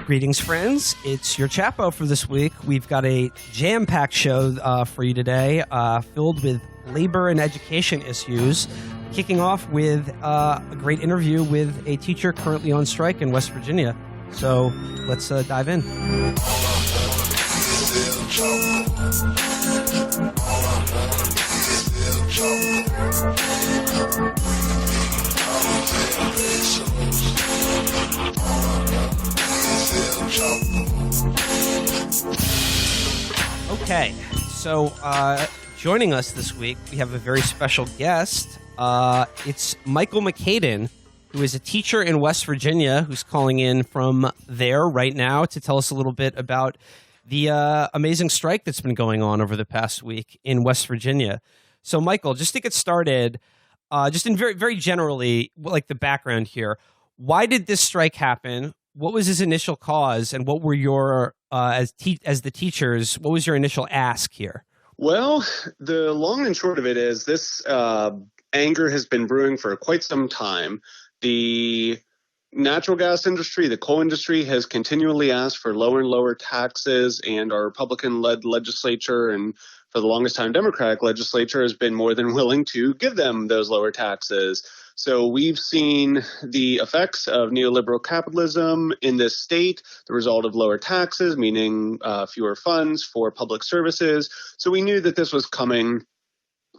Greetings, friends. It's your Chapo for this week. We've got a jam-packed show for you today, filled with labor and education issues, kicking off with a great interview with a teacher currently on strike in West Virginia. So let's dive in. Okay, so joining us this week, we have a very special guest. It's Michael Mochaidean, who is a teacher in West Virginia, who's calling in from there right now to tell us a little bit about the amazing strike that's been going on over the past week in West Virginia. So, Michael, just to get started, just in very, very generally, like the background here, why did this strike happen? What was his initial cause, and what were your, as the teachers, what was your initial ask here? Well, the long and short of it is this anger has been brewing for quite some time. The natural gas industry, the coal industry, has continually asked for lower and lower taxes, and our Republican-led legislature and for the longest time Democratic legislature has been more than willing to give them those lower taxes. So we've seen the effects of neoliberal capitalism in this state, the result of lower taxes, meaning fewer funds for public services. So we knew that this was coming.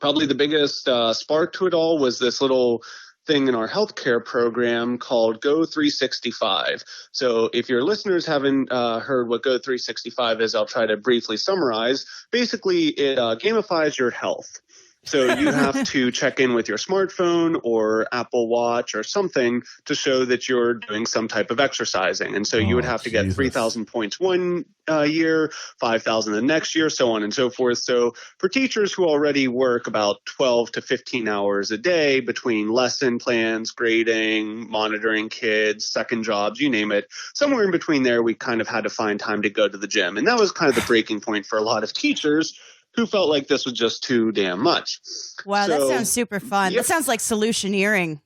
Probably the biggest spark to it all was this little thing in our healthcare program called Go 365. So if your listeners haven't heard what Go 365 is, I'll try to briefly summarize. Basically, it gamifies your health. So you have to check in with your smartphone or Apple Watch or something to show that you're doing some type of exercising. And so you would have to get 3,000 points one year, 5,000 the next year, so on and so forth. So for teachers who already work about 12 to 15 hours a day between lesson plans, grading, monitoring kids, second jobs, you name it, somewhere in between there, we kind of had to find time to go to the gym. And that was kind of the breaking point for a lot of teachers who felt like this was just too damn much. Wow, that sounds super fun. Yep. That sounds like solutioneering.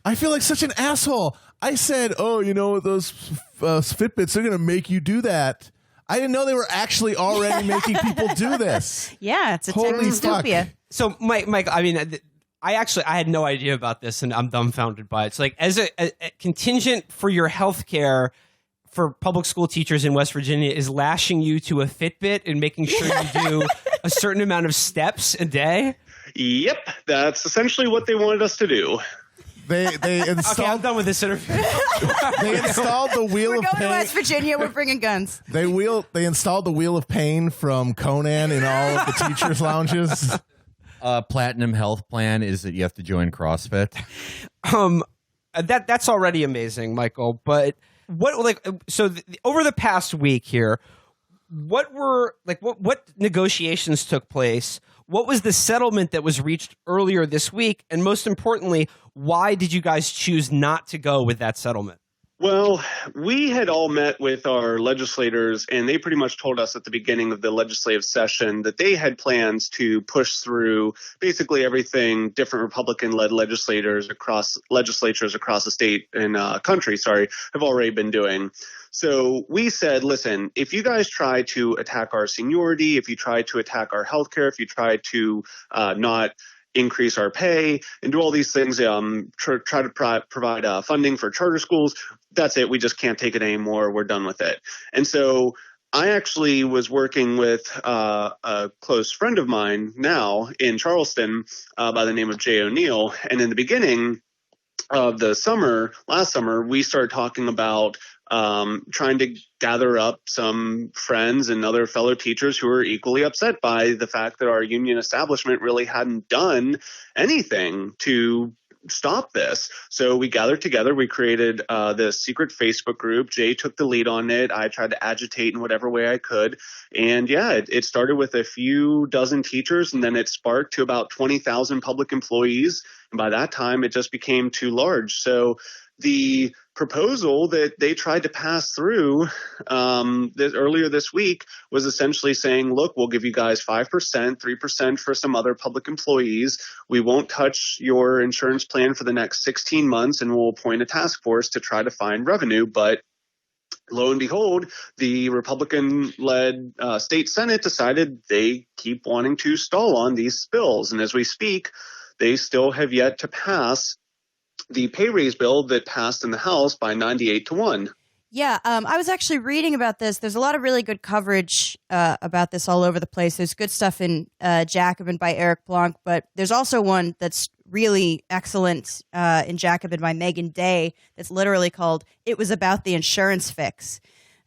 I feel like such an asshole. I said, those Fitbits are going to make you do that. I didn't know they were actually already making people do this. Yeah, it's a Holy dystopia. fuck. So, Mike, I mean, I had no idea about this, and I'm dumbfounded by it. So, like, as a contingent for your health care for public school teachers in West Virginia is lashing you to a Fitbit and making sure you do a certain amount of steps a day? Yep, that's essentially what they wanted us to do. They installed. Okay, I'm done with this interview. They installed the wheel of We're going pain. to West Virginia. We're bringing guns. They installed the wheel of pain from Conan in all of the teachers' lounges. Platinum health plan is that you have to join CrossFit. That's already amazing, Michael. But over the past week here, what negotiations took place? What was the settlement that was reached earlier this week? And most importantly, why did you guys choose not to go with that settlement? Well, we had all met with our legislators, and they pretty much told us at the beginning of the legislative session that they had plans to push through basically everything different Republican-led legislatures across the state and country, have already been doing. So we said, listen, if you guys try to attack our seniority, if you try to attack our healthcare, if you try to not increase our pay and do all these things, try to provide funding for charter schools, that's it. We just can't take it anymore. We're done with it. And so I actually was working with a close friend of mine now in Charleston by the name of Jay O'Neill. And in the beginning of the last summer, we started talking about trying to gather up some friends and other fellow teachers who were equally upset by the fact that our union establishment really hadn't done anything to stop this. So we gathered together. We created this secret Facebook group. Jay took the lead on it. I tried to agitate in whatever way I could. And it started with a few dozen teachers, and then it sparked to about 20,000 public employees. And by that time, it just became too large. So the proposal that they tried to pass through earlier this week was essentially saying, look, we'll give you guys 5%, 3% for some other public employees. We won't touch your insurance plan for the next 16 months, and we'll appoint a task force to try to find revenue. But lo and behold, the Republican-led state Senate decided they keep wanting to stall on these bills. And as we speak, they still have yet to pass the pay raise bill that passed in the House by 98-1. Yeah, I was actually reading about this. There's a lot of really good coverage about this all over the place. There's good stuff in Jacobin by Eric Blanc, but there's also one that's really excellent in Jacobin by Megan Day that's literally called "It Was About the Insurance Fix."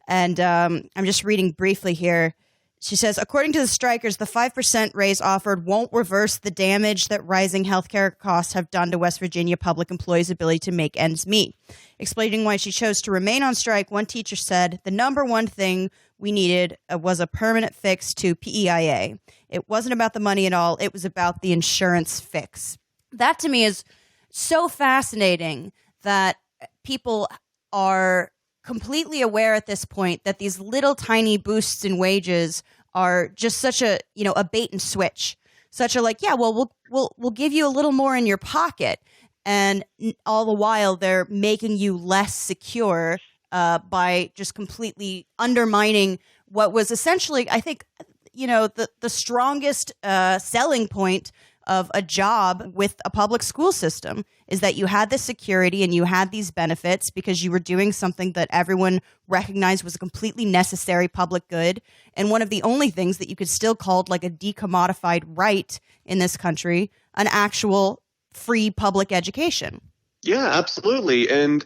And I'm just reading briefly here. She says, according to the strikers, the 5% raise offered won't reverse the damage that rising healthcare costs have done to West Virginia public employees' ability to make ends meet. Explaining why she chose to remain on strike, one teacher said, the number one thing we needed was a permanent fix to PEIA. It wasn't about the money at all. It was about the insurance fix. That to me is so fascinating that people are completely aware at this point that these little tiny boosts in wages are just such a, a bait and switch. Such a like, yeah, well, we'll give you a little more in your pocket. And all the while they're making you less secure by just completely undermining what was essentially, I think, the strongest selling point of a job with a public school system is that you had the security and you had these benefits because you were doing something that everyone recognized was a completely necessary public good. And one of the only things that you could still call like a decommodified right in this country, an actual free public education. Yeah, absolutely. And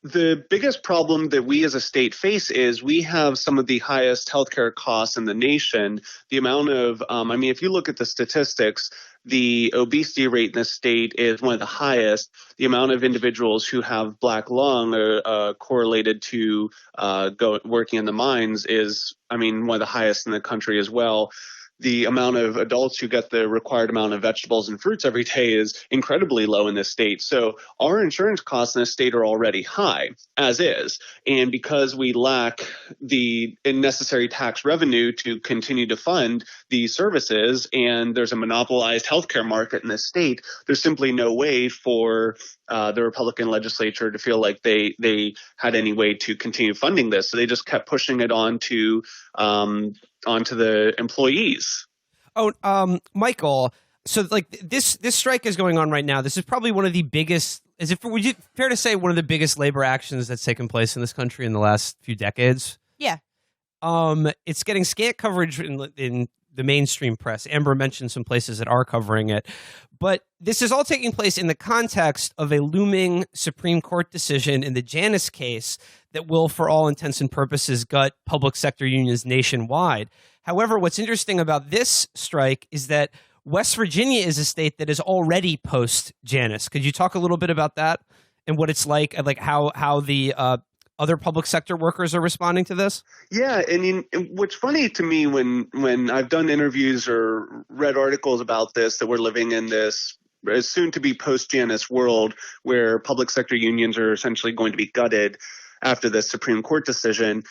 the biggest problem that we as a state face is we have some of the highest healthcare costs in the nation. The amount of, if you look at the statistics, the obesity rate in the state is one of the highest. The amount of individuals who have black lung correlated to working in the mines is, one of the highest in the country as well. The amount of adults who get the required amount of vegetables and fruits every day is incredibly low in this state. So our insurance costs in this state are already high, as is. And because we lack the necessary tax revenue to continue to fund these services, and there's a monopolized healthcare market in this state, there's simply no way for the Republican legislature to feel like they had any way to continue funding this. So they just kept pushing it onto the employees. Oh, Michael. So like this strike is going on right now. This is probably one of the biggest. Would you fair to say one of the biggest labor actions that's taken place in this country in the last few decades? Yeah. It's getting scant coverage in the mainstream press. Amber mentioned some places that are covering it, but this is all taking place in the context of a looming Supreme Court decision in the Janus case that will, for all intents and purposes, gut public sector unions nationwide. However, what's interesting about this strike is that West Virginia is a state that is already post-Janus. Could you talk a little bit about that and what it's like how the other public sector workers are responding to this? Yeah, and what's funny to me when I've done interviews or read articles about this, that we're living in this soon to be post-Janus world where public sector unions are essentially going to be gutted after the Supreme Court decision.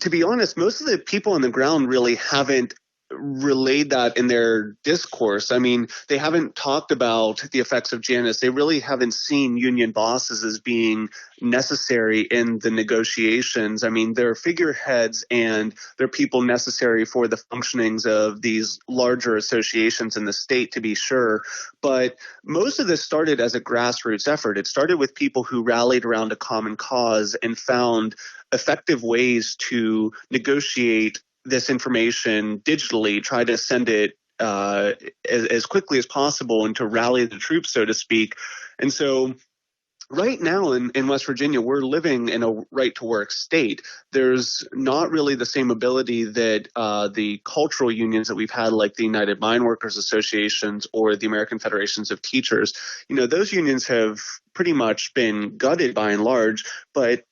To be honest, most of the people on the ground really haven't relayed that in their discourse. They haven't talked about the effects of Janus. They really haven't seen union bosses as being necessary in the negotiations. They're figureheads and they're people necessary for the functionings of these larger associations in the state, to be sure. But most of this started as a grassroots effort. It started with people who rallied around a common cause and found effective ways to negotiate this information digitally, try to send it as quickly as possible and to rally the troops, so to speak. And so right now in West Virginia, we're living in a right-to-work state. There's not really the same ability that the cultural unions that we've had, like the United Mine Workers Associations or the American Federations of Teachers, those unions have pretty much been gutted by and large, but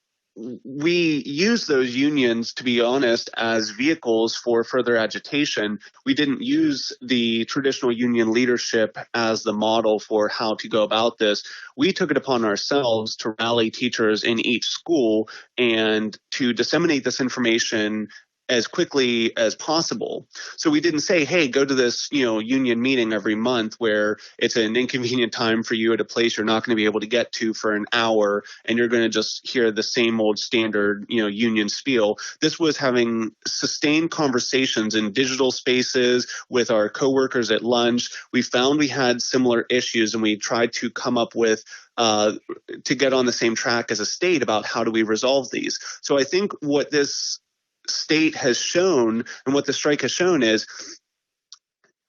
we use those unions, to be honest, as vehicles for further agitation. We didn't use the traditional union leadership as the model for how to go about this. We took it upon ourselves to rally teachers in each school and to disseminate this information as quickly as possible. So we didn't say, hey, go to this, union meeting every month where it's an inconvenient time for you at a place you're not going to be able to get to for an hour, and you're going to just hear the same old standard, union spiel. This was having sustained conversations in digital spaces with our coworkers at lunch. We found we had similar issues, and we tried to come up with to get on the same track as a state about how do we resolve these. So I think what this state has shown and what the strike has shown is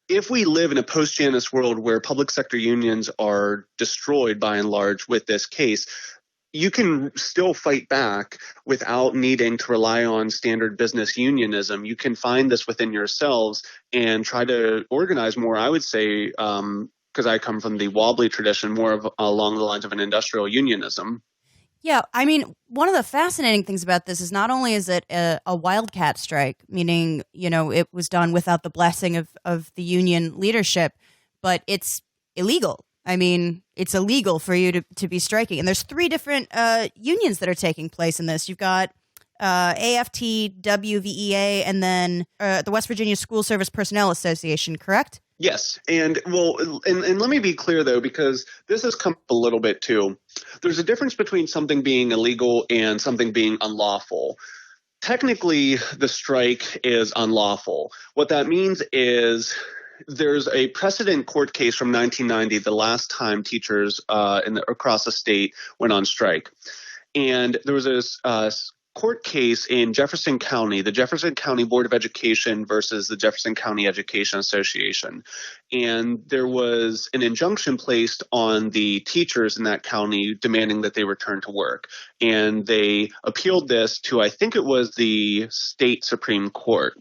if we live in a post-Janus world where public sector unions are destroyed by and large with this case, you can still fight back without needing to rely on standard business unionism. You can find this within yourselves and try to organize more, I would say, because I come from the wobbly tradition, more of along the lines of an industrial unionism. Yeah, I mean, one of the fascinating things about this is not only is it a wildcat strike, meaning, it was done without the blessing of the union leadership, but it's illegal. I mean, it's illegal for you to be striking. And there's 3 different unions that are taking place in this. You've got AFT, WVEA, and then the West Virginia School Service Personnel Association, correct? Yes. And let me be clear, though, because this has come up a little bit, too. There's a difference between something being illegal and something being unlawful. Technically, the strike is unlawful. What that means is there's a precedent court case from 1990, the last time teachers across the state went on strike. And there was a court case in Jefferson County, the Jefferson County Board of Education versus the Jefferson County Education Association. And there was an injunction placed on the teachers in that county demanding that they return to work. And they appealed this to, I think it was the state Supreme Court.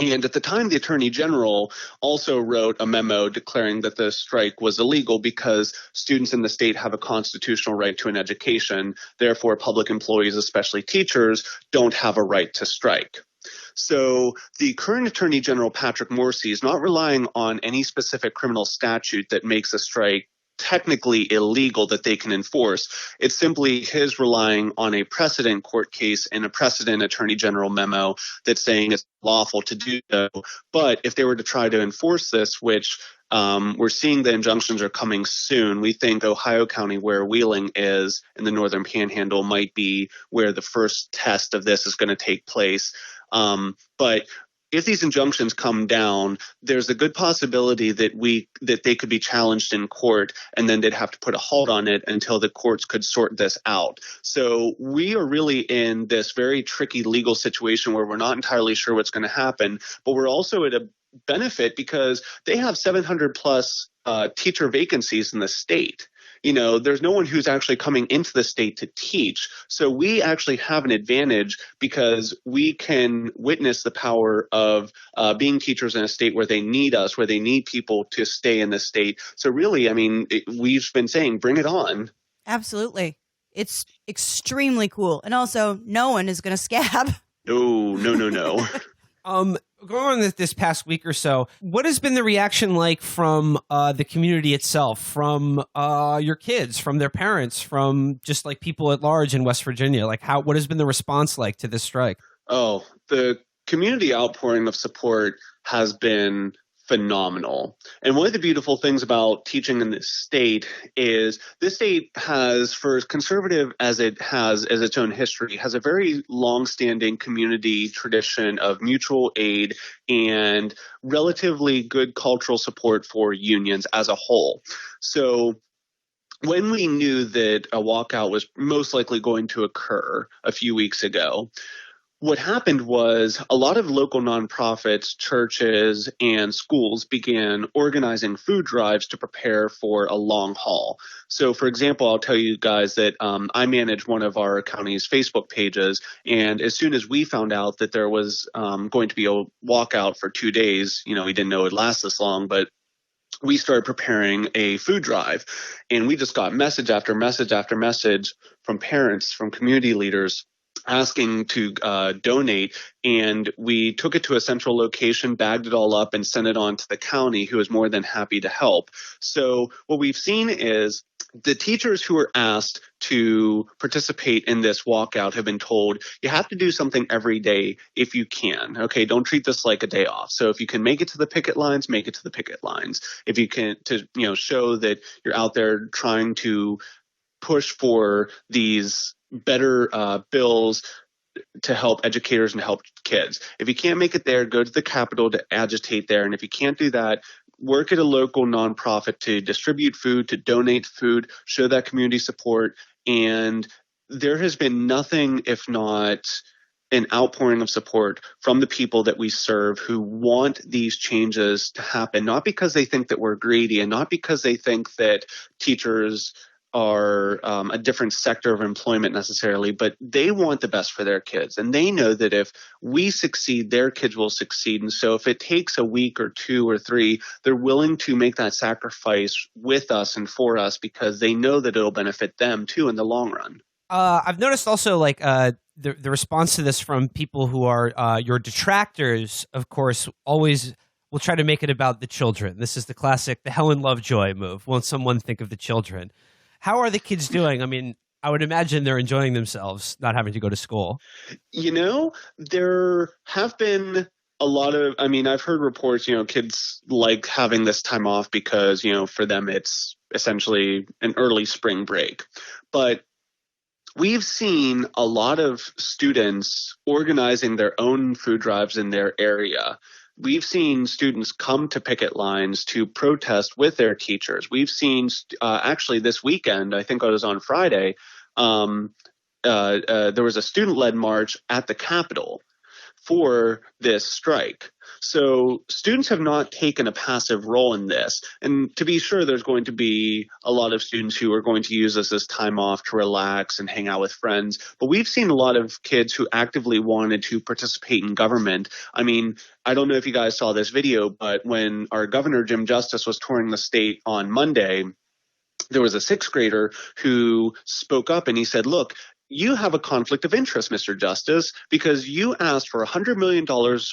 And at the time, the Attorney General also wrote a memo declaring that the strike was illegal because students in the state have a constitutional right to an education. Therefore, public employees, especially teachers, don't have a right to strike. So the current Attorney General, Patrick Morsi, is not relying on any specific criminal statute that makes a strike technically illegal that they can enforce. It's simply his relying on a precedent court case and a precedent attorney general memo that's saying it's lawful to do so. But if they were to try to enforce this, which we're seeing the injunctions are coming soon, we think Ohio County, where Wheeling is in the northern panhandle, might be where the first test of this is going to take place. But if these injunctions come down, there's a good possibility that they could be challenged in court, and then they'd have to put a halt on it until the courts could sort this out. So we are really in this very tricky legal situation where we're not entirely sure what's going to happen, but we're also at a benefit because they have 700 plus teacher vacancies in the state. There's no one who's actually coming into the state to teach. So we actually have an advantage because we can witness the power of being teachers in a state where they need us, where they need people to stay in the state. So really, I mean, we've been saying, bring it on. Absolutely. It's extremely cool. And also, no one is going to scab. No. Going on this past week or so, what has been the reaction like from the community itself, from your kids, from their parents, from just like people at large in West Virginia? Like, what has been the response like to this strike? Oh, the community outpouring of support has been phenomenal. And one of the beautiful things about teaching in this state is this state has, for as conservative as it has as its own history, has a very long-standing community tradition of mutual aid and relatively good cultural support for unions as a whole. So when we knew that a walkout was most likely going to occur a few weeks ago, what happened was a lot of local nonprofits, churches, and schools began organizing food drives to prepare for a long haul. So, for example, I'll tell you guys that I manage one of our county's Facebook pages, and as soon as we found out that there was going to be a walkout for 2 days, we didn't know it would last this long, but we started preparing a food drive, and we just got message after message after message from parents, from community leaders, asking to donate, and we took it to a central location, bagged it all up, and sent it on to the county, who is more than happy to help. So what we've seen is the teachers who are asked to participate in this walkout have been told you have to do something every day if you can. Okay, don't treat this like a day off. So if you can make it to the picket lines, make it to the picket lines. If you can, show that you're out there trying to push for these better bills to help educators and help kids. If you can't make it there, go to the Capitol to agitate there. And if you can't do that, work at a local nonprofit to distribute food, to donate food, show that community support. And there has been nothing if not an outpouring of support from the people that we serve who want these changes to happen, not because they think that we're greedy and not because they think that teachers are a different sector of employment necessarily, but they want the best for their kids. And they know that if we succeed, their kids will succeed. And so if it takes a week or 2 or 3, they're willing to make that sacrifice with us and for us because they know that it'll benefit them too in the long run. I've noticed also the response to this from people who are your detractors, of course, always will try to make it about the children. This is the classic, the Helen Lovejoy move. Won't someone think of the children? How are the kids doing? I mean, I would imagine they're enjoying themselves, not having to go to school. There have been a lot of, I've heard reports, kids like having this time off because, for them it's essentially an early spring break. But we've seen a lot of students organizing their own food drives in their area. We've seen students come to picket lines to protest with their teachers. We've seen actually this weekend, I think it was on Friday, there was a student-led march at the Capitol for this strike. So students have not taken a passive role in this. And to be sure, there's going to be a lot of students who are going to use this as time off to relax and hang out with friends. But we've seen a lot of kids who actively wanted to participate in government. I don't know if you guys saw this video, but when our governor, Jim Justice, was touring the state on Monday, there was a 6th grader who spoke up and he said, look, you have a conflict of interest, Mr. Justice, because you asked for $100 million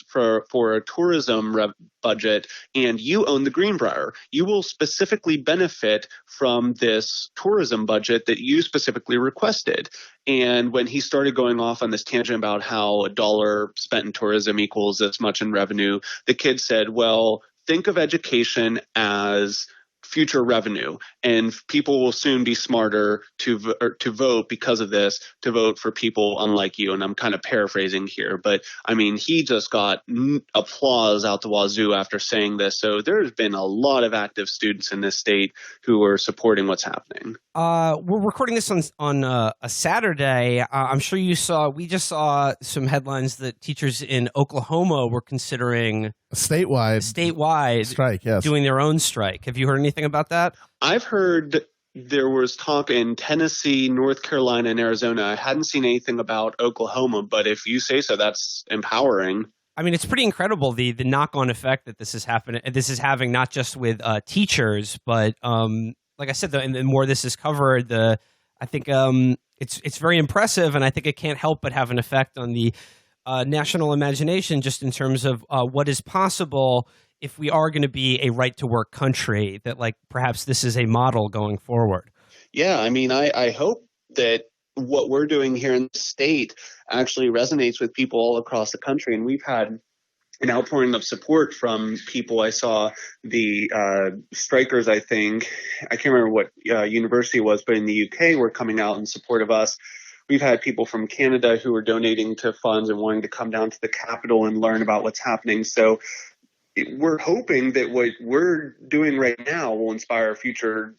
for a tourism budget and you own the Greenbrier. You will specifically benefit from this tourism budget that you specifically requested. And when he started going off on this tangent about how $1 spent in tourism equals this much in revenue, the kid said, well, think of education as future revenue, and people will soon be smarter to vote because of this, to vote for people unlike you. And I'm kind of paraphrasing here, but he just got applause out the wazoo after saying this. So there's been a lot of active students in this state who are supporting what's happening. We're recording this on a Saturday. I'm sure we just saw some headlines that teachers in Oklahoma were considering a statewide strike, yes, doing their own strike. Have you heard anything about that? I've heard there was talk in Tennessee, North Carolina, and Arizona. I hadn't seen anything about Oklahoma, but if you say so, that's empowering. It's pretty incredible the knock-on effect that this is having, not just with teachers, but like I said, the more this is covered, I think it's very impressive, and I think it can't help but have an effect on the national imagination, just in terms of what is possible if we are going to be a right-to-work country, that perhaps this is a model going forward. Yeah, I hope that what we're doing here in the state actually resonates with people all across the country. And we've had an outpouring of support from people. I saw the strikers, I can't remember what university it was, but in the UK were coming out in support of us. We've had people from Canada who are donating to funds and wanting to come down to the Capitol and learn about what's happening. So we're hoping that what we're doing right now will inspire future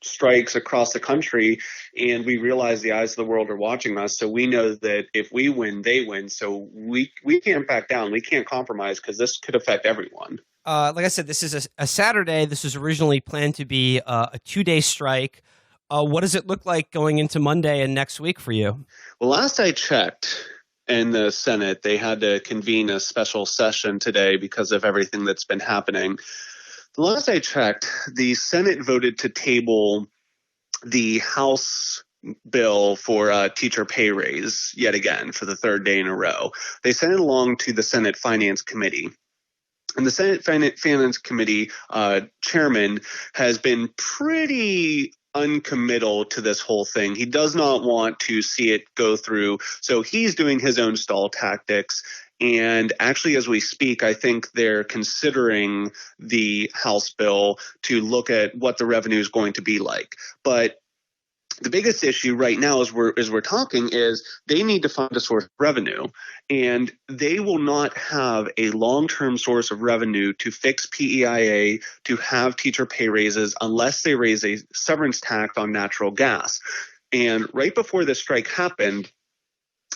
strikes across the country, and we realize the eyes of the world are watching us. So we know that if we win, they win. So we can't back down. We can't compromise because this could affect everyone. Like I said, this is a Saturday. This was originally planned to be a 2-day strike. What does it look like going into Monday and next week for you? Well, last I checked, in the Senate, they had to convene a special session today because of everything that's been happening. The last I checked, the Senate voted to table the House bill for teacher pay raise yet again for the 3rd day in a row. They sent it along to the Senate Finance Committee. And the Senate Finance Committee chairman has been pretty uncommittal to this whole thing. He does not want to see it go through. So he's doing his own stall tactics. And actually, as we speak, I think they're considering the House bill to look at what the revenue is going to be like. But the biggest issue right now as we're talking is they need to find a source of revenue, and they will not have a long-term source of revenue to fix PEIA, to have teacher pay raises, unless they raise a severance tax on natural gas. And right before this strike happened,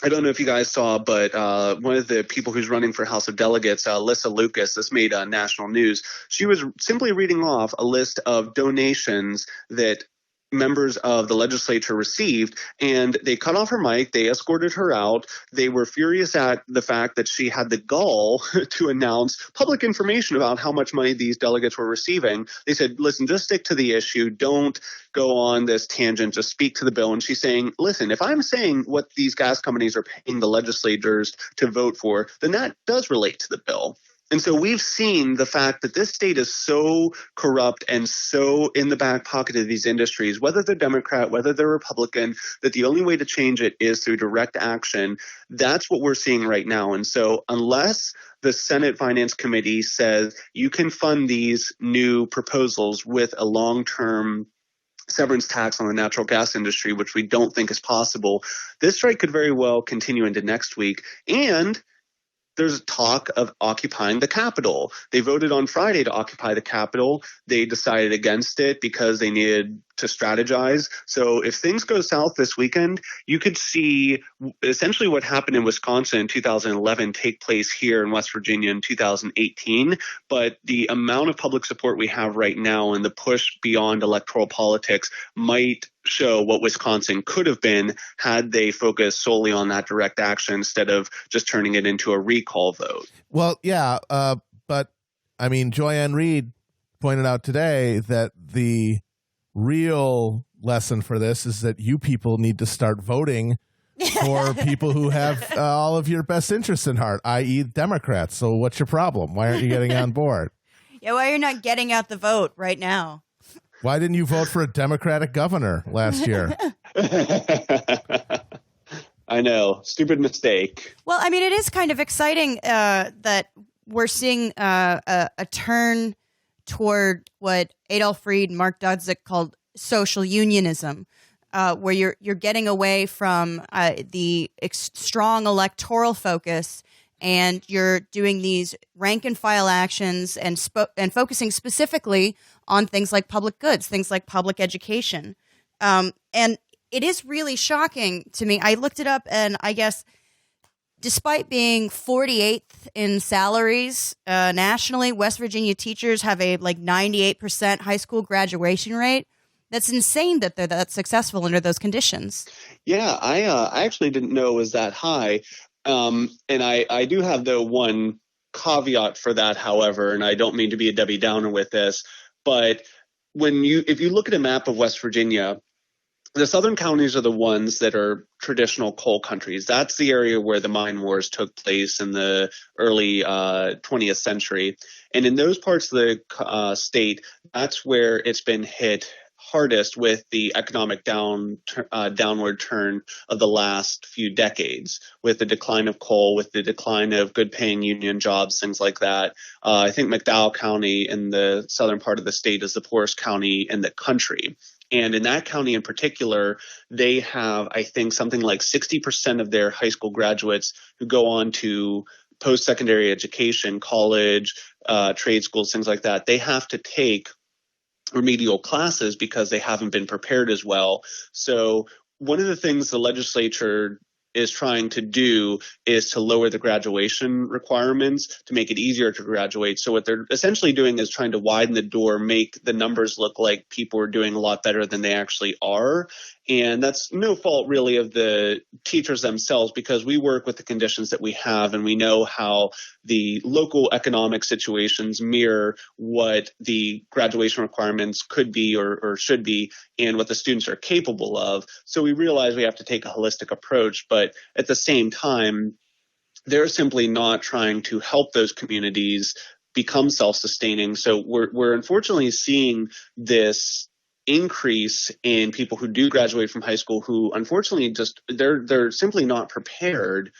I don't know if you guys saw, but one of the people who's running for House of Delegates, Lissa Lucas, this made national news. She was simply reading off a list of donations that members of the legislature received, and they cut off her mic. They escorted her out. They were furious at the fact that she had the gall to announce public information about how much money these delegates were receiving. They said, listen, just stick to the issue. Don't go on this tangent. Just speak to the bill. And she's saying, listen, if I'm saying what these gas companies are paying the legislators to vote for, then that does relate to the bill. And so we've seen the fact that this state is so corrupt and so in the back pocket of these industries, whether they're Democrat, whether they're Republican, that the only way to change it is through direct action. That's what we're seeing right now. And so unless the Senate Finance Committee says you can fund these new proposals with a long-term severance tax on the natural gas industry, which we don't think is possible, this strike could very well continue into next week. And there's talk of occupying the Capitol. They voted on Friday to occupy the Capitol. They decided against it because they needed to strategize. So if things go south this weekend, you could see essentially what happened in Wisconsin in 2011 take place here in West Virginia in 2018. But the amount of public support we have right now and the push beyond electoral politics might show what Wisconsin could have been had they focused solely on that direct action instead of just turning it into a recall vote. Well, yeah, but I mean, Joyanne Reed pointed out today that the real lesson for this is that you people need to start voting for people who have all of your best interests in heart, i.e. Democrats. So what's your problem? Why aren't you getting on board? Yeah, why you're not getting out the vote right now? Why didn't you vote for a Democratic governor last year? I know. Stupid mistake. Well, I mean, it is kind of exciting that we're seeing a turn toward what Adolf Fried, Mark Dudzik called social unionism, where you're getting away from the strong electoral focus, and you're doing these rank and file actions and focusing specifically on things like public goods, things like public education. And it is really shocking to me. I looked it up, and I guess despite being 48th in salaries nationally, West Virginia teachers have a 98% high school graduation rate. That's insane that they're that successful under those conditions. Yeah, I actually didn't know it was that high. And I do have the one caveat for that, however, and I don't mean to be a Debbie Downer with this, but if you look at a map of West Virginia, the southern counties are the ones that are traditional coal countries. That's the area where the mine wars took place in the early 20th century. And in those parts of the state, that's where it's been hit hardest with the economic downward turn of the last few decades, with the decline of coal, with the decline of good paying union jobs, things like that. I think McDowell County in the southern part of the state is the poorest county in the country. And in that county in particular, they have, I think, something like 60% of their high school graduates who go on to post-secondary education, college, trade schools, things like that. They have to take remedial classes because they haven't been prepared as well. So one of the things the legislature is trying to do is to lower the graduation requirements to make it easier to graduate. So what they're essentially doing is trying to widen the door, make the numbers look like people are doing a lot better than they actually are. And that's no fault really of the teachers themselves, because we work with the conditions that we have, and we know how the local economic situations mirror what the graduation requirements could be or should be, and what the students are capable of. So we realize we have to take a holistic approach, but at the same time, they're simply not trying to help those communities become self-sustaining. So we're unfortunately seeing this increase in people who do graduate from high school who unfortunately just they're simply not prepared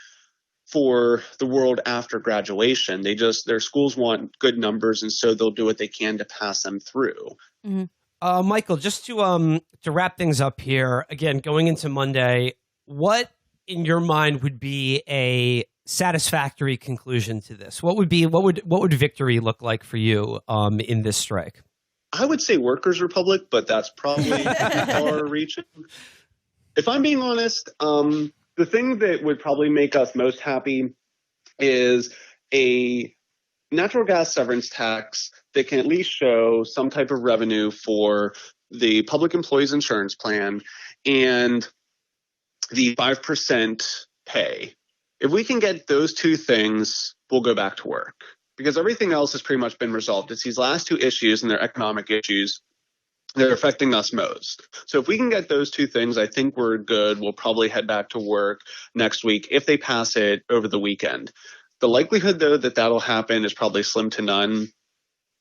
for the world after graduation. Their schools want good numbers, and so they'll do what they can to pass them through. Mm-hmm. Michael, just to wrap things up here, again, going into Monday, what in your mind would be a satisfactory conclusion to this? What would victory look like for you in this strike? I would say Workers' Republic, but that's probably far reaching. If I'm being honest, the thing that would probably make us most happy is a natural gas severance tax that can at least show some type of revenue for the public employees insurance plan and the 5% pay. If we can get those two things, we'll go back to work, because everything else has pretty much been resolved. It's these last two issues, and they're economic issues. They're affecting us most. So if we can get those two things, I think we're good. We'll probably head back to work next week if they pass it over the weekend. The likelihood, though, that that'll happen is probably slim to none.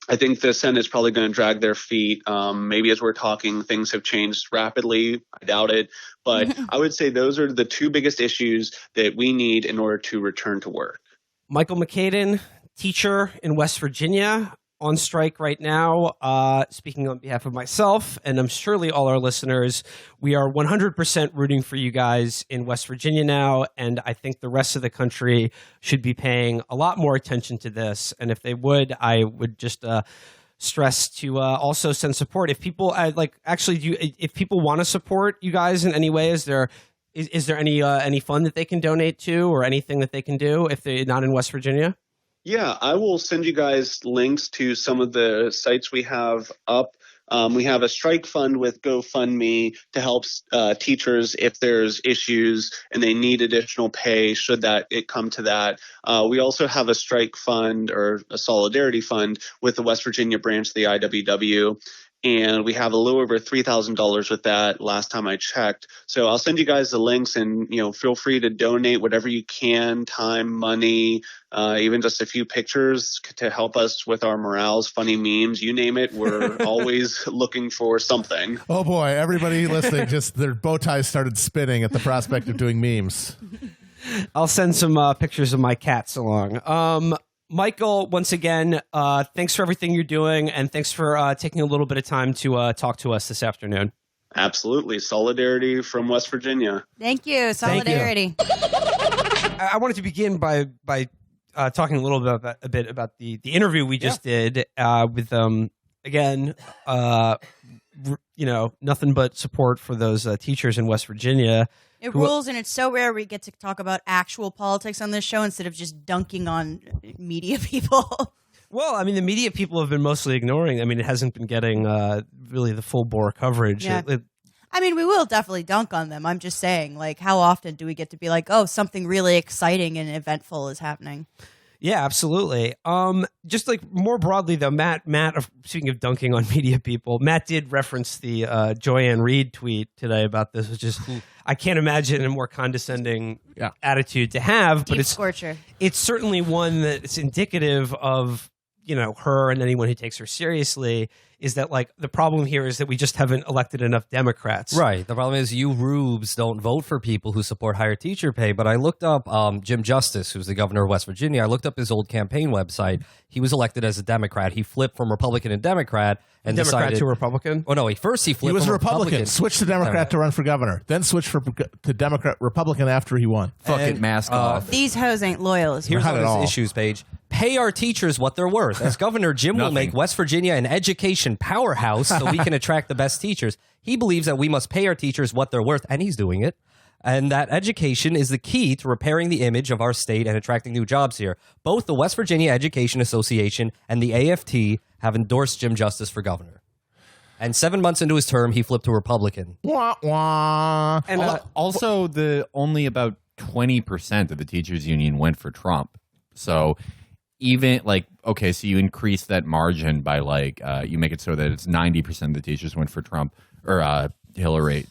I think the Senate's probably going to drag their feet. Maybe as we're talking, things have changed rapidly. I doubt it. But I would say those are the two biggest issues that we need in order to return to work. Michael Mochaidean, teacher in West Virginia, on strike right now. Speaking on behalf of myself, and I'm surely all our listeners, we are 100% rooting for you guys in West Virginia now, and I think the rest of the country should be paying a lot more attention to this. And if they would, I would just stress to also send support. If people if people want to support you guys in any way, is there any fund that they can donate to, or anything that they can do if they're not in West Virginia? Yeah, I will send you guys links to some of the sites we have up. We have a strike fund with GoFundMe to help teachers if there's issues and they need additional pay should it come to that. We also have a strike fund, or a solidarity fund, with the West Virginia branch of the IWW. And we have a little over $3,000 with that last time I checked. So I'll send you guys the links, and feel free to donate whatever you can, time, money, even just a few pictures to help us with our morales, funny memes, you name it. We're always looking for something. Oh boy, everybody listening, just their bow ties started spinning at the prospect of doing memes. I'll send some pictures of my cats along. Michael, once again, thanks for everything you're doing, and thanks for taking a little bit of time to talk to us this afternoon. Absolutely. Solidarity from West Virginia. Thank you. Solidarity. I wanted to begin by talking a little bit about the interview we just did with again, nothing but support for those teachers in West Virginia. It rules, and it's so rare we get to talk about actual politics on this show instead of just dunking on media people. Well, I mean, the media people have been mostly ignoring. I mean, it hasn't been getting really the full bore coverage. Yeah. I mean, we will definitely dunk on them. I'm just saying, how often do we get to be like, oh, something really exciting and eventful is happening? Yeah, absolutely. Just more broadly, though, Matt, speaking of dunking on media people, Matt did reference the Joanne Reed tweet today about this, which is, I can't imagine a more condescending attitude to have. Deep but scorcher. It's certainly one that's indicative of, her and anyone who takes her seriously, is that the problem here is that we just haven't elected enough Democrats. Right. The problem is you rubes don't vote for people who support higher teacher pay. But I looked up Jim Justice, who's the governor of West Virginia. I looked up his old campaign website. He was elected as a Democrat. He flipped from Republican to Democrat and Democrat decided to Republican? Oh, no. He flipped He was from a Republican. Switched to Democrat to run for governor. Then switched to Democrat Republican after he won. Fucking mask off. These hoes ain't loyal as well. Here's on his issues page. Pay our teachers what they're worth. As governor, Jim will make West Virginia an education powerhouse so we can attract the best teachers. He believes that we must pay our teachers what they're worth, and he's doing it. And that education is the key to repairing the image of our state and attracting new jobs here. Both the West Virginia Education Association and the AFT have endorsed Jim Justice for governor. And 7 months into his term, he flipped to Republican. Wah, wah. And also, only about 20% of the teachers union went for Trump. So even so you increase that margin by you make it so that it's 90% of the teachers went for Trump or Hillary.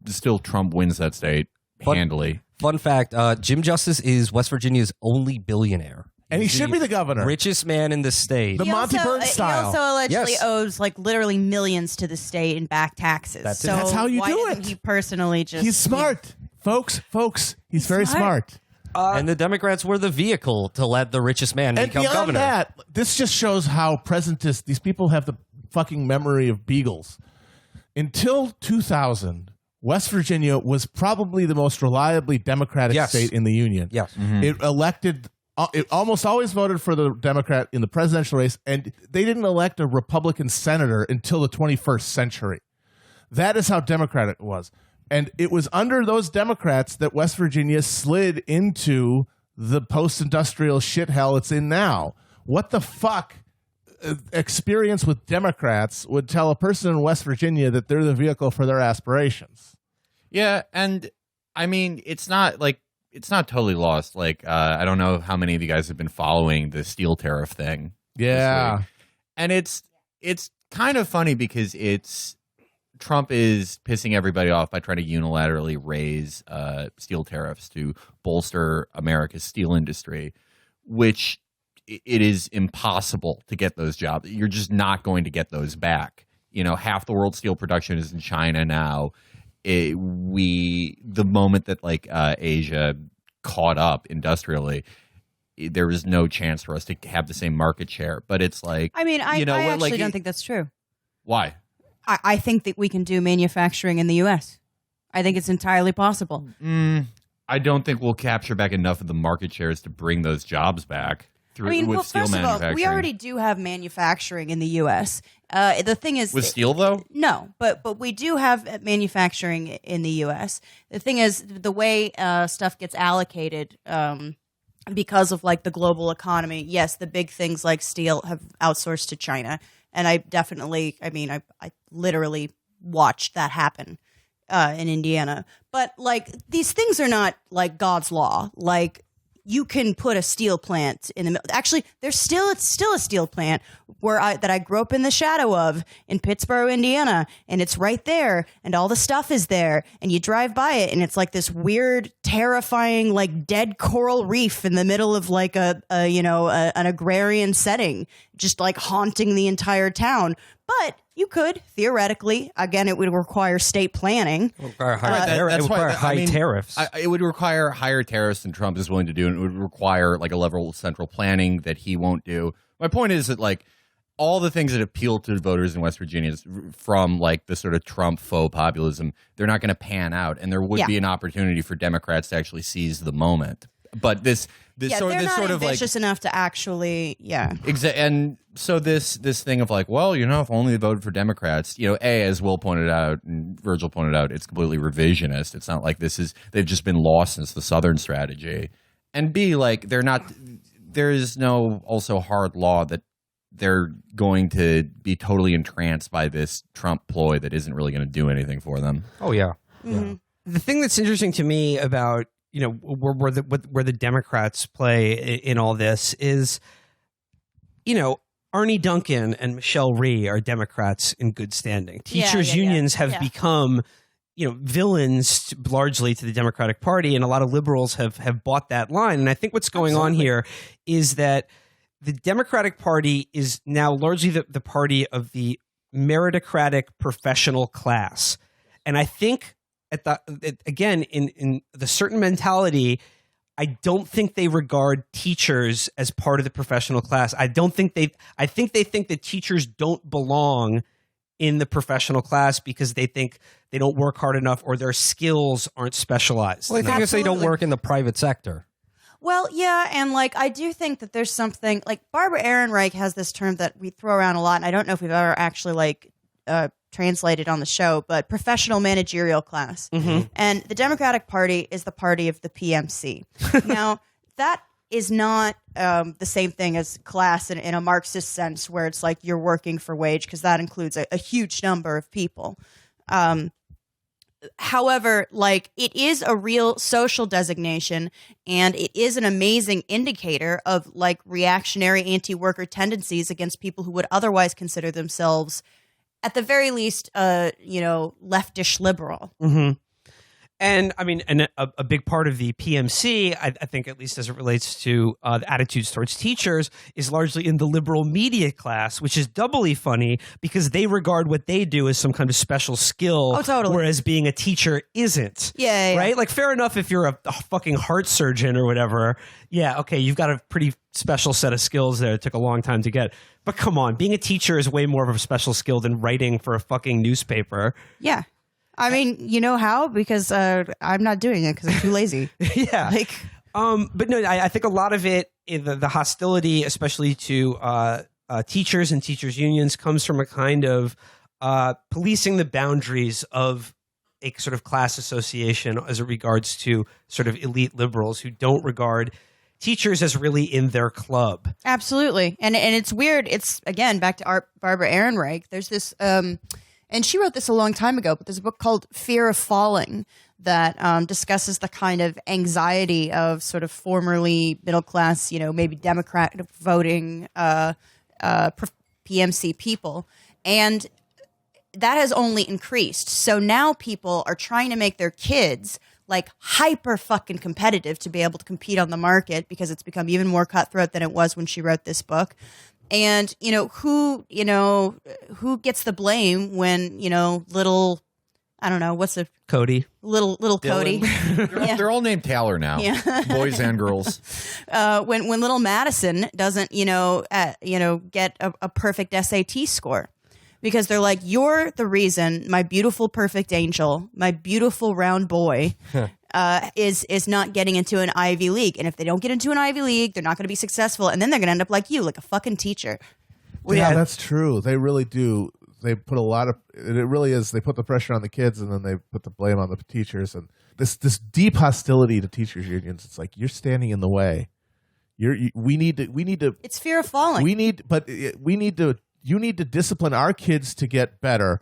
Still Trump wins that state handily. Fun fact, Jim Justice is West Virginia's only billionaire. And he should be the governor. Richest man in the state. The Monty Burns style. He also allegedly Yes. owes like literally millions to the state in back taxes. That's it. so That's how you why do doesn't it. He personally just He's smart. Folks, he's very smart. And the Democrats were the vehicle to let the richest man And become beyond governor. that, this just shows how presentist these people have the fucking memory of beagles. Until 2000, West Virginia was probably the most reliably Democratic Yes. state in the Union. Yes. It almost always voted for the Democrat in the presidential race, and they didn't elect a Republican senator until the 21st century. That is how Democratic it was. And it was under those Democrats that West Virginia slid into the post-industrial shithell it's in now. What the fuck experience with Democrats would tell a person in West Virginia that they're the vehicle for their aspirations? Yeah, and I mean, it's not totally lost. Like, I don't know how many of you guys have been following the steel tariff thing. Yeah. this week. And it's kind of funny because Trump is pissing everybody off by trying to unilaterally raise steel tariffs to bolster America's steel industry, which it is impossible to get those jobs. You're just not going to get those back. You know, half the world's steel production is in China now. The moment that Asia caught up industrially, there was no chance for us to have the same market share. But it's like, I mean, I actually don't think that's true. Why? I think that we can do manufacturing in the U.S. I think it's entirely possible. I don't think we'll capture back enough of the market shares to bring those jobs back. With steel first of all, manufacturing. we already do have manufacturing in the U.S. The thing is, With steel, though? no, but we do have manufacturing in the U.S. The thing is, the way stuff gets allocated because of like the global economy. Yes, the big things like steel have outsourced to China, and I literally watched that happen in Indiana. But like these things are not like God's law. Like, you can put a steel plant in the middle. Actually, it's still a steel plant that I grew up in the shadow of in Pittsburgh, Indiana, and it's right there, and all the stuff is there, and you drive by it, and it's like this weird, terrifying, like dead coral reef in the middle of like an agrarian setting, just like haunting the entire town. But you could theoretically, again, it would require state planning. It would require high tariffs. It would require higher tariffs than Trump is willing to do, and it would require like a level of central planning that he won't do. My point is that like all the things that appeal to voters in West Virginia from like the sort of Trump faux populism, they're not going to pan out, and there would be an opportunity for Democrats to actually seize the moment. But this they're sort not of like ambitious enough to actually, and so this thing of like, well, if only they voted for Democrats, as Will pointed out and Virgil pointed out, it's completely revisionist. It's not like they've just been lost since the Southern strategy. And B, like there is no also hard law that they're going to be totally entranced by this Trump ploy that isn't really going to do anything for them. Oh yeah. Mm-hmm. The thing that's interesting to me about where the Democrats play in all this is, Arnie Duncan and Michelle Rhee are Democrats in good standing. Teachers unions have become, villains largely to the Democratic Party, and a lot of liberals have bought that line. And I think what's going on here is that the Democratic Party is now largely the party of the meritocratic professional class. And I think in the certain mentality, I don't think they regard teachers as part of the professional class. I think they think that teachers don't belong in the professional class because they think they don't work hard enough or their skills aren't specialized. Well, I think enough. if they don't work in the private sector. Well, yeah, and like I do think that there's something like Barbara Ehrenreich has this term that we throw around a lot, and I don't know if we've ever actually translated on the show, but professional managerial class. Mm-hmm. And the Democratic Party is the party of the PMC. Now, that is not the same thing as class in a Marxist sense, where it's like you're working for wage, because that includes a huge number of people. However, like it is a real social designation, and it is an amazing indicator of like reactionary anti-worker tendencies against people who would otherwise consider themselves, at the very least, leftish liberal. Mm-hmm. And I mean, and a big part of the PMC, I think, at least as it relates to the attitudes towards teachers, is largely in the liberal media class, which is doubly funny because they regard what they do as some kind of special skill. Oh, totally. Whereas being a teacher isn't. Yeah. Right? Like, fair enough if you're a fucking heart surgeon or whatever. Yeah, okay, you've got a pretty special set of skills there. It took a long time to get. But come on, being a teacher is way more of a special skill than writing for a fucking newspaper. Yeah. I mean, you know how? Because I'm not doing it because I'm too lazy. Yeah. But no, I think a lot of it, the hostility, especially to teachers and teachers' unions, comes from a kind of policing the boundaries of a sort of class association as it regards to sort of elite liberals who don't regard teachers as really in their club. Absolutely. And it's weird. It's, again, back to Barbara Ehrenreich. There's this... and she wrote this a long time ago, but there's a book called Fear of Falling that discusses the kind of anxiety of sort of formerly middle class, maybe Democrat voting PMC people. And that has only increased. So now people are trying to make their kids like hyper fucking competitive to be able to compete on the market because it's become even more cutthroat than it was when she wrote this book. And, who gets the blame when, little, I don't know, what's the Cody. Little Cody. They're all named Taylor now. Yeah. Boys and girls. When little Madison doesn't, get a perfect SAT score. Because they're like, you're the reason my beautiful perfect angel, my beautiful round boy, is not getting into an Ivy League. And if they don't get into an Ivy League, they're not going to be successful. And then they're going to end up like you, like a fucking teacher. Well, yeah, that's true. They really do. They put a lot of, it really is, they put the pressure on the kids and then they put the blame on the teachers. And this deep hostility to teachers unions, it's like, you're standing in the way. We need to. It's fear of falling. You need to discipline our kids to get better.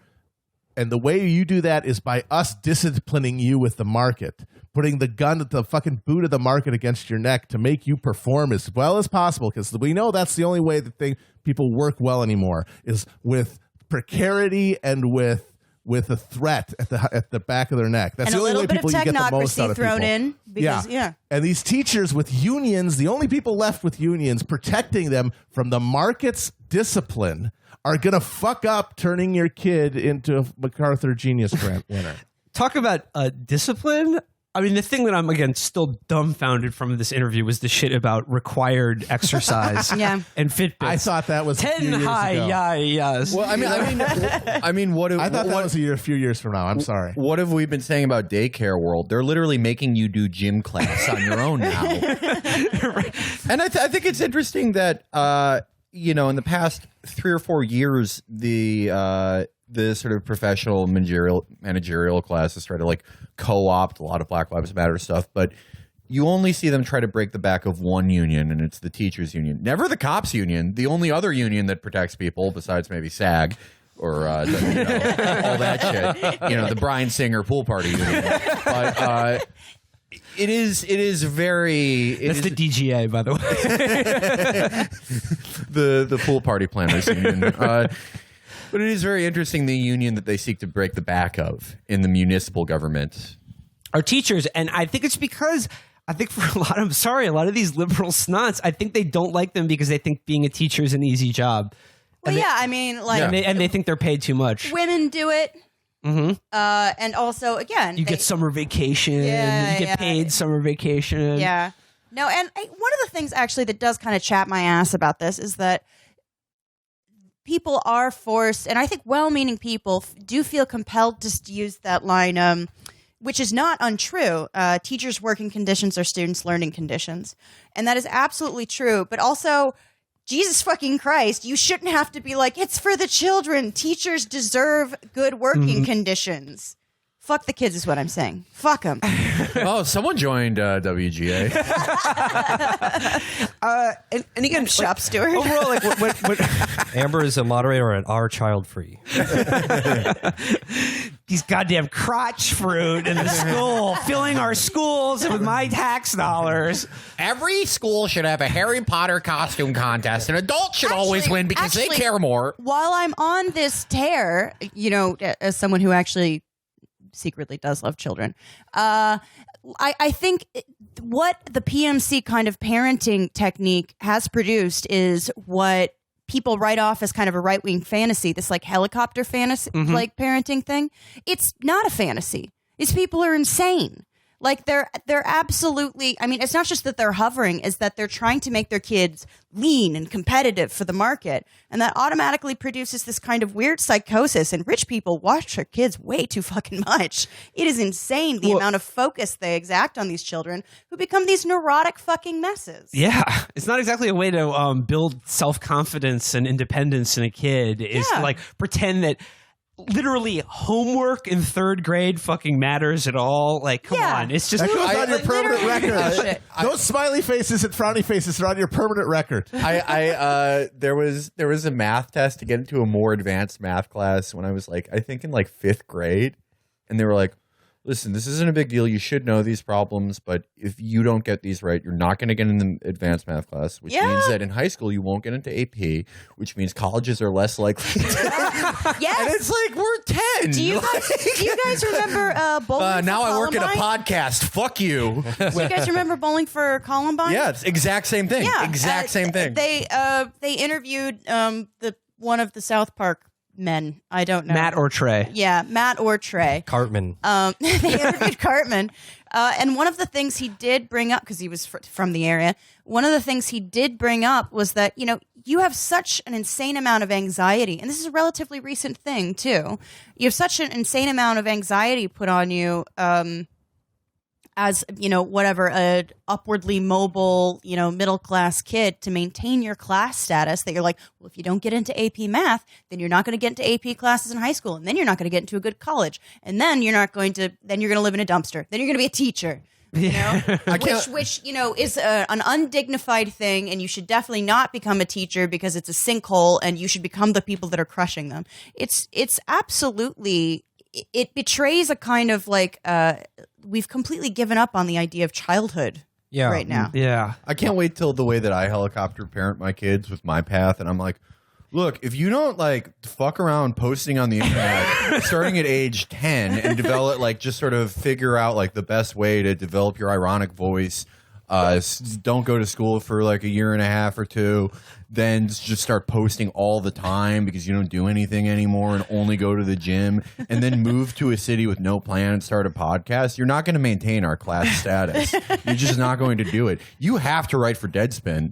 And the way you do that is by us disciplining you with the market, putting the gun at the fucking boot of the market against your neck to make you perform as well as possible. Because we know that's the only way that people work well anymore is with precarity and with a threat at the back of their neck. That's the only way people you get the most out of people. Thrown in because, yeah. And these teachers with unions, the only people left with unions protecting them from the market's discipline are going to fuck up turning your kid into a MacArthur Genius Grant winner. Talk about discipline. I mean, the thing that I'm, again, still dumbfounded from this interview was the shit about required exercise Yeah. and Fitbits. I thought that was 10 high, yes. Well, I mean, what? I thought that was a few years from now. I'm sorry. What have we been saying about daycare world? They're literally making you do gym class on your own now. And I think it's interesting that in the past 3 or 4 years, the sort of professional managerial class has tried to like co-opt a lot of Black Lives Matter stuff, but you only see them try to break the back of one union, and it's the teachers union. Never the cops union, the only other union that protects people besides maybe SAG or all that shit. The Bryan Singer pool party union. But it is very. That's the DGA, by the way. the pool party planners union. But it is very interesting, the union that they seek to break the back of in the municipal government. Our teachers, and I think it's because, I think for a lot of these liberal snots, I think they don't like them because they think being a teacher is an easy job. Well, And they think they're paid too much. Women do it. Mm-hmm. And also, again, you get summer vacation. You get paid summer vacation. Yeah. No, and one of the things actually that does kind of chap my ass about this is that people are forced, and I think well-meaning people do feel compelled to use that line, which is not untrue. Teachers' working conditions are students' learning conditions. And that is absolutely true. But also, Jesus fucking Christ, you shouldn't have to be like, it's for the children. Teachers deserve good working conditions. Fuck the kids is what I'm saying. Fuck them. Oh, someone joined WGA. And again, shop steward. Overall, like what Amber is a moderator at Our Child Free. These goddamn crotch fruit in the school, filling our schools with my tax dollars. Every school should have a Harry Potter costume contest, and adults should always win because they care more. While I'm on this tear, as someone who actually secretly does love children. I think what the PMC kind of parenting technique has produced is what people write off as kind of a right-wing fantasy, this like helicopter fantasy, like parenting thing. It's not a fantasy. These people are insane. Like they're absolutely, I mean, it's not just that they're hovering, it's that they're trying to make their kids lean and competitive for the market. And that automatically produces this kind of weird psychosis. And rich people watch their kids way too fucking much. It is insane the amount of focus they exact on these children who become these neurotic fucking messes. Yeah. It's not exactly a way to build self-confidence and independence in a kid, is to like pretend that literally homework in third grade fucking matters at all. Like, come on. It's just that goes on your permanent literally record. Those smiley faces and frowny faces are on your permanent record. There was a math test to get into a more advanced math class when I was like, I think in like 5th grade, and they were like, listen, this isn't a big deal. You should know these problems, but if you don't get these right, you're not going to get in the advanced math class, which means that in high school you won't get into AP, which means colleges are less likely to. Yes. And it's like, we're 10. Do you guys remember bowling now for I work at a Columbine? podcast. Fuck you. Do you guys remember Bowling for Columbine? Yeah, it's exact same thing. Yeah, Exact same thing. They interviewed one of the South Park men. I don't know. Matt or Trey. Yeah, Matt or Trey. Cartman. They interviewed Cartman. And one of the things he did bring up, because he was from the area, one of the things he did bring up was that, you know, you have such an insane amount of anxiety. And this is a relatively recent thing, too. You have such an insane amount of anxiety put on you as, you know, whatever, a upwardly mobile, you know, middle-class kid to maintain your class status, that you're like, well, if you don't get into AP math, then you're not going to get into AP classes in high school, and then you're not going to get into a good college, and then you're going to live in a dumpster, then you're going to be a teacher. You know, which you know is an undignified thing, and you should definitely not become a teacher because it's a sinkhole, and you should become the people that are crushing them. It's absolutely, it betrays a kind of like we've completely given up on the idea of childhood right now. Yeah. I can't wait till the way that I helicopter parent my kids with my path, and I'm like, look, if you don't like fuck around posting on the internet starting at age 10 and develop, like, just sort of figure out like the best way to develop your ironic voice, don't go to school for like a year and a half or 2, then just start posting all the time because you don't do anything anymore and only go to the gym, and then move to a city with no plan and start a podcast, you're not going to maintain our class status. You're just not going to do it. You have to write for Deadspin.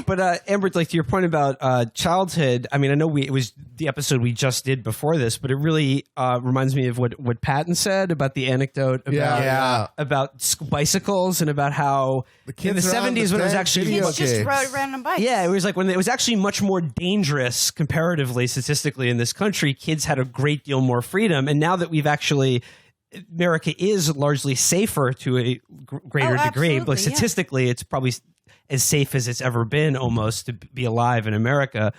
But Amber, like to your point about childhood, I mean, I know it was the episode we just did before this, but it really reminds me of what Patton said about the anecdote about bicycles, and about how in the 70s when it was actually Kids just rode random bikes. Yeah, it was like when it was actually much more dangerous comparatively, statistically, in this country, kids had a great deal more freedom. And now that we've actually, America is largely safer to a greater degree, but statistically, it's probably as safe as it's ever been almost to be alive in America.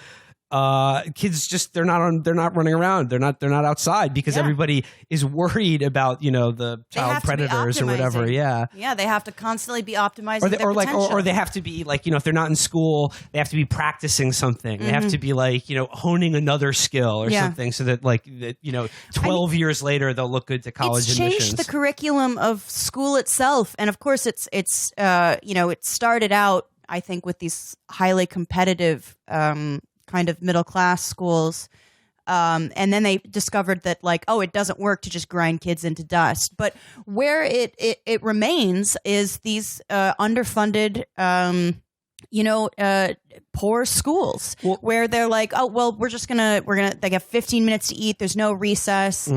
Kids just they're not running around, they're not outside because everybody is worried about, you know, the child predators or whatever. They have to constantly be optimizing or they have to be like, you know, if they're not in school, they have to be practicing something. They have to be like, you know, honing another skill or something, so that like that, you know, 12 years later they'll look good to college it's admissions. Changed the curriculum of school itself, and of course it's you know, it started out, I think, with these highly competitive kind of middle class schools, and then they discovered that like, oh, it doesn't work to just grind kids into dust. But where it remains is these underfunded, you know, poor schools where they're like, oh, well, they have 15 minutes to eat. There's no recess.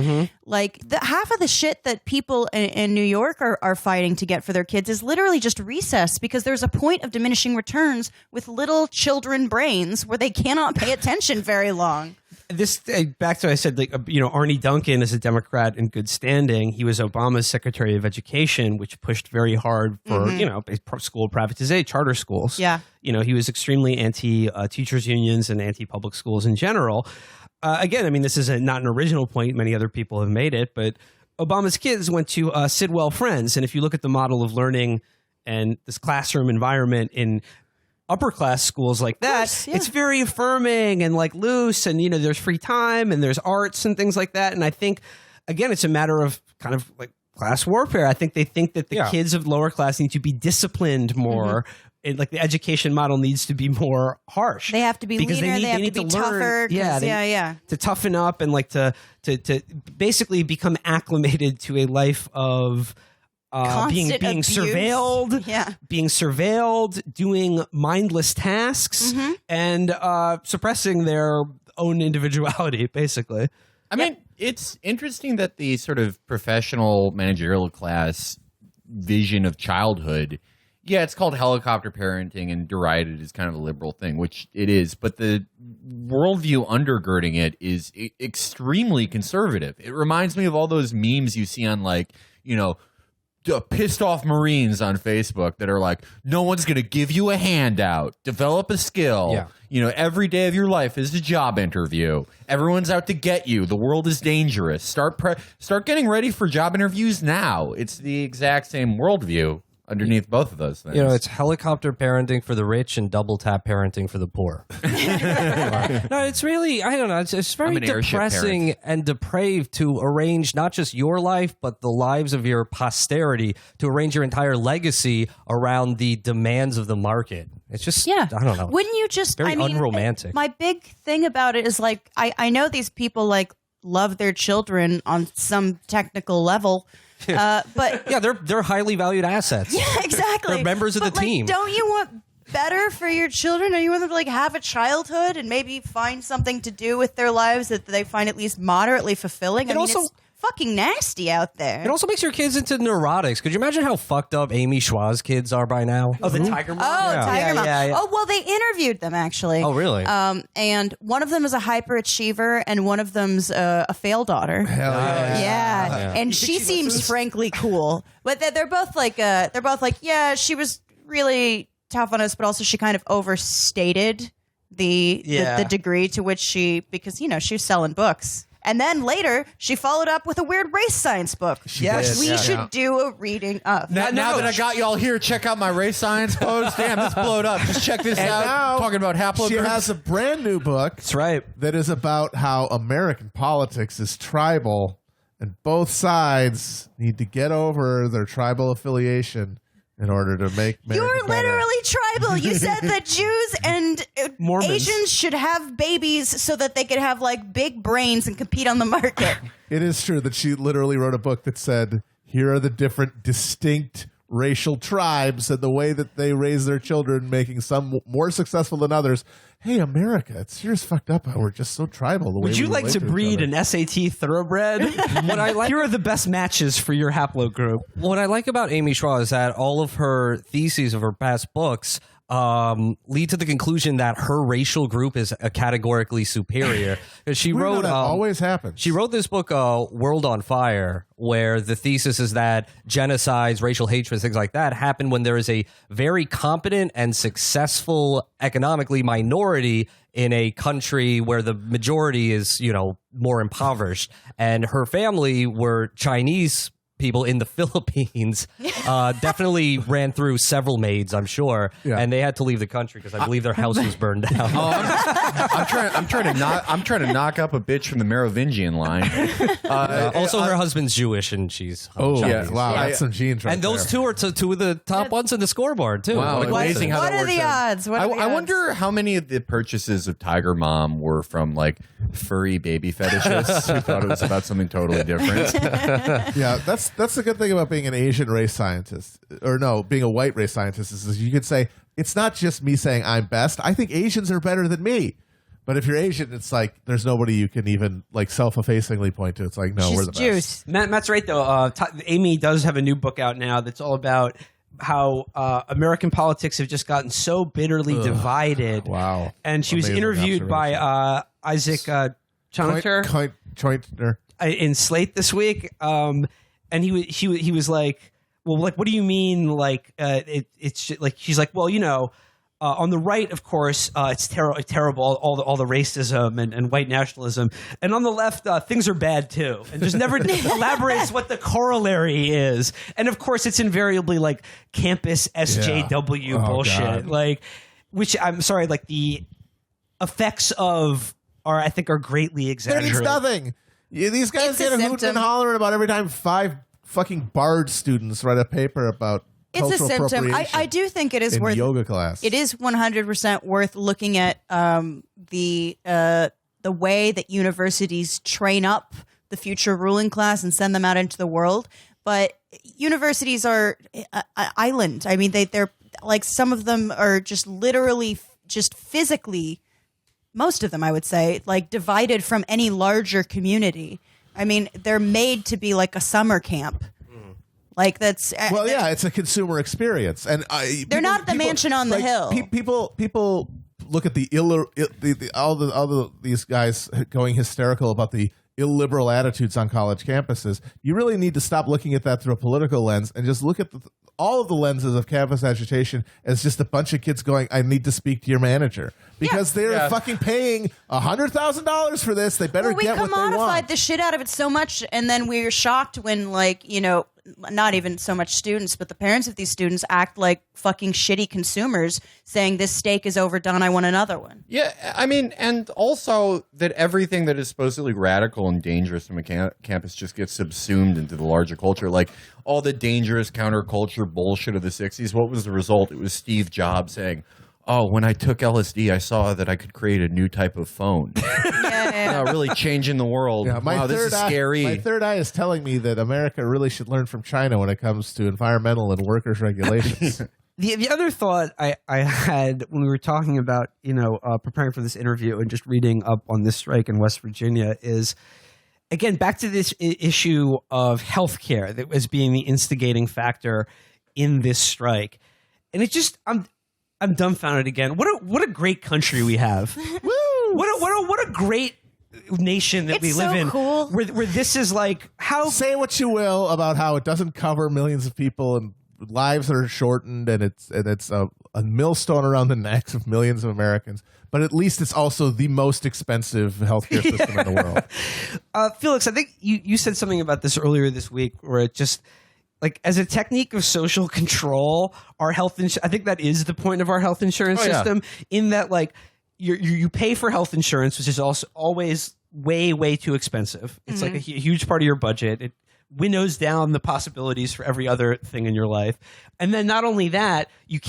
Like half of the shit that people in New York are fighting to get for their kids is literally just recess, because there's a point of diminishing returns with little children brains where they cannot pay attention very long. This back to I said, like, you know, Arnie Duncan is a Democrat in good standing. He was Obama's Secretary of Education, which pushed very hard for you know, school privatization, charter schools. Yeah, you know, he was extremely anti teachers unions and anti public schools in general. Again, I mean, this is not an original point. Many other people have made it, but Obama's kids went to Sidwell Friends, and if you look at the model of learning and this classroom environment in upper class schools like that, it's very affirming and like loose, and you know, there's free time and there's arts and things like that. And I think, again, it's a matter of kind of like class warfare. I think they think that the kids of lower class need to be disciplined more. Like the education model needs to be more harsh. They have to be because leaner. They have to be tougher. To toughen up and like to basically become acclimated to a life of being surveilled, being surveilled, doing mindless tasks, and suppressing their own individuality, basically. I mean, it's interesting that the sort of professional managerial class vision of childhood, it's called helicopter parenting and derided as kind of a liberal thing, which it is, but the worldview undergirding it is extremely conservative. It reminds me of all those memes you see on like, pissed off Marines on Facebook that are like, no one's going to give you a handout, develop a skill. Every day of your life is a job interview. Everyone's out to get you. The world is dangerous. Start getting ready for job interviews now. It's the exact same worldview underneath both of those things. It's helicopter parenting for the rich and double tap parenting for the poor. No, it's really, I don't know, it's very depressing and depraved to arrange not just your life, but the lives of your posterity, to arrange your entire legacy around the demands of the market. It's just, I don't know. Wouldn't you just, very unromantic. My big thing about it is like, I know these people like love their children on some technical level. But they're highly valued assets. Yeah, exactly. They're members of the team. Don't you want better for your children? Don't you want them to like have a childhood and maybe find something to do with their lives that they find at least moderately fulfilling? It's fucking nasty out there. It also makes your kids into neurotics. Could you imagine how fucked up Amy Schwa's kids are by now? Oh, the Tiger Mom? Tiger Mom. Oh, well, they interviewed them, actually. Oh, really? And one of them is a hyperachiever, and one of them's a fail daughter. Hell yeah. And she seems frankly cool. But they're both like, she was really tough on us, but also she kind of overstated the degree to which because she was selling books. And then later, she followed up with a weird race science book. We should do a reading of. Now that I got y'all here, check out my race science post. Damn, this blowed up. Just check this out. Now, talking about haplogroups. She has a brand new book. That's right. That is about how American politics is tribal, and both sides need to get over their tribal affiliation in order to make America You're literally tribal. You said that Jews and Mormons. Asians should have babies so that they could have like big brains and compete on the market. It is true that she literally wrote a book that said, here are the different distinct racial tribes and the way that they raise their children, making some more successful than others. Hey, America, it's here's fucked up how we're just so tribal. The way Would you we like to relate breed each other. an SAT thoroughbred? Here are the best matches for your haplogroup. What I like about Amy Schwa is that all of her theses of her past books lead to the conclusion that her racial group is categorically superior. Because she wrote, that always happens. She wrote this book, World on Fire, where the thesis is that genocides, racial hatred, things like that happen when there is a very competent and successful economically minority in a country where the majority is, more impoverished. And her family were Chinese people in the Philippines, definitely ran through several maids, I'm sure, and they had to leave the country because I believe their house was burned down. I'm trying to knock up a bitch from the Merovingian line. Also, her husband's Jewish, and she's Chinese. Wow, that's some genes right and those there. two are two of the top ones in the scoreboard too. Wow, amazing how what that are the odds? What are the I odds? wonder how many of the purchases of Tiger Mom were from like furry baby fetishists who thought it was about something totally different. Yeah, that's the good thing about being an Asian race scientist, or no, being a white race scientist, is you could say, it's not just me saying I'm best. I think Asians are better than me. But if you're Asian, it's like there's nobody you can even like self-effacingly point to. It's like, no, we're the best. Juice. Matt's right, though. Amy does have a new book out now that's all about how American politics have just gotten so bitterly divided. Wow. And she was Amazing interviewed by Isaac Choiner in Slate this week. And he was like, well, like, what do you mean? Like, it's just, like, she's like, well, on the right, of course, it's terrible, all the racism and white nationalism, and on the left, things are bad too, and just never elaborates what the corollary is. And of course, it's invariably like campus SJW bullshit, God. like, which I'm sorry, like the effects of are greatly That exaggerated. means nothing. Yeah, these guys It's a get a hooting symptom. and hollering about every time 5 fucking Bard students write a paper about It's a cultural symptom. appropriation I do think it is in worth yoga class. It is 100% worth looking at the way that universities train up the future ruling class and send them out into the world. But universities are an island. I mean, they're like, some of them are just literally, just physically, most of them, I would say, like divided from any larger community. I mean, they're made to be like a summer camp. Like that's well, yeah, it's a consumer experience, and they're not the mansion on the hill. People look at these guys going hysterical about the illiberal attitudes on college campuses. You really need to stop looking at that through a political lens and just look at all of the lenses of campus agitation as just a bunch of kids going, "I need to speak to your manager," because they're fucking paying $100,000 for this. They better get what they want. We commodified the shit out of it so much, and then we're shocked when, like, you know, not even so much students, but the parents of these students act like fucking shitty consumers, saying this steak is overdone, I want another one. Yeah, I mean, and also that everything that is supposedly radical and dangerous from a campus just gets subsumed into the larger culture. Like all the dangerous counterculture bullshit of the 60s, what was the result? It was Steve Jobs saying, "Oh, when I took LSD, I saw that I could create a new type of phone." Really changing the world. Yeah, wow, this is scary. My third eye is telling me that America really should learn from China when it comes to environmental and workers' regulations. The other thought I had when we were talking about, preparing for this interview and just reading up on this strike in West Virginia is, again, back to this issue of healthcare that was being the instigating factor in this strike. And it just, I'm dumbfounded again. What a great country we have. Woo! What a great nation that we live in. Cool. Where this is like, how Say what you will about how it doesn't cover millions of people and lives are shortened, and it's a millstone around the necks of millions of Americans. But at least it's also the most expensive healthcare system in the world. Felix, I think you said something about this earlier this week, where it just, like, as a technique of social control, our health I think that is the point of our health insurance system, in that, like, you pay for health insurance, which is also always way too expensive. It's like a huge part of your budget. It winnows down the possibilities for every other thing in your life. And then not only that, you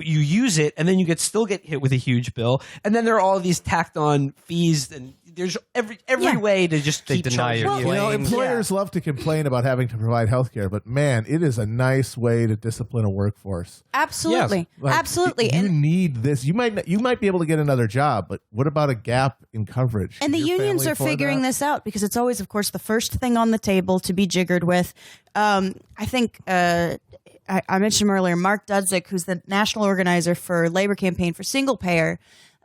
use it, and then you still get hit with a huge bill. And then there are all of these tacked on fees, and there's every way to just keep deny charging your you. Employers love to complain about having to provide healthcare, but man, it is a nice way to discipline a workforce. Absolutely. Like, Absolutely. You need this. You might be able to get another job, but what about a gap in coverage? And the Your unions family are afford figuring that? this out, because it's always, of course, the first thing on the table to be jiggered with. I think I mentioned him earlier, Mark Dudzik, who's the national organizer for Labor Campaign for Single Payer,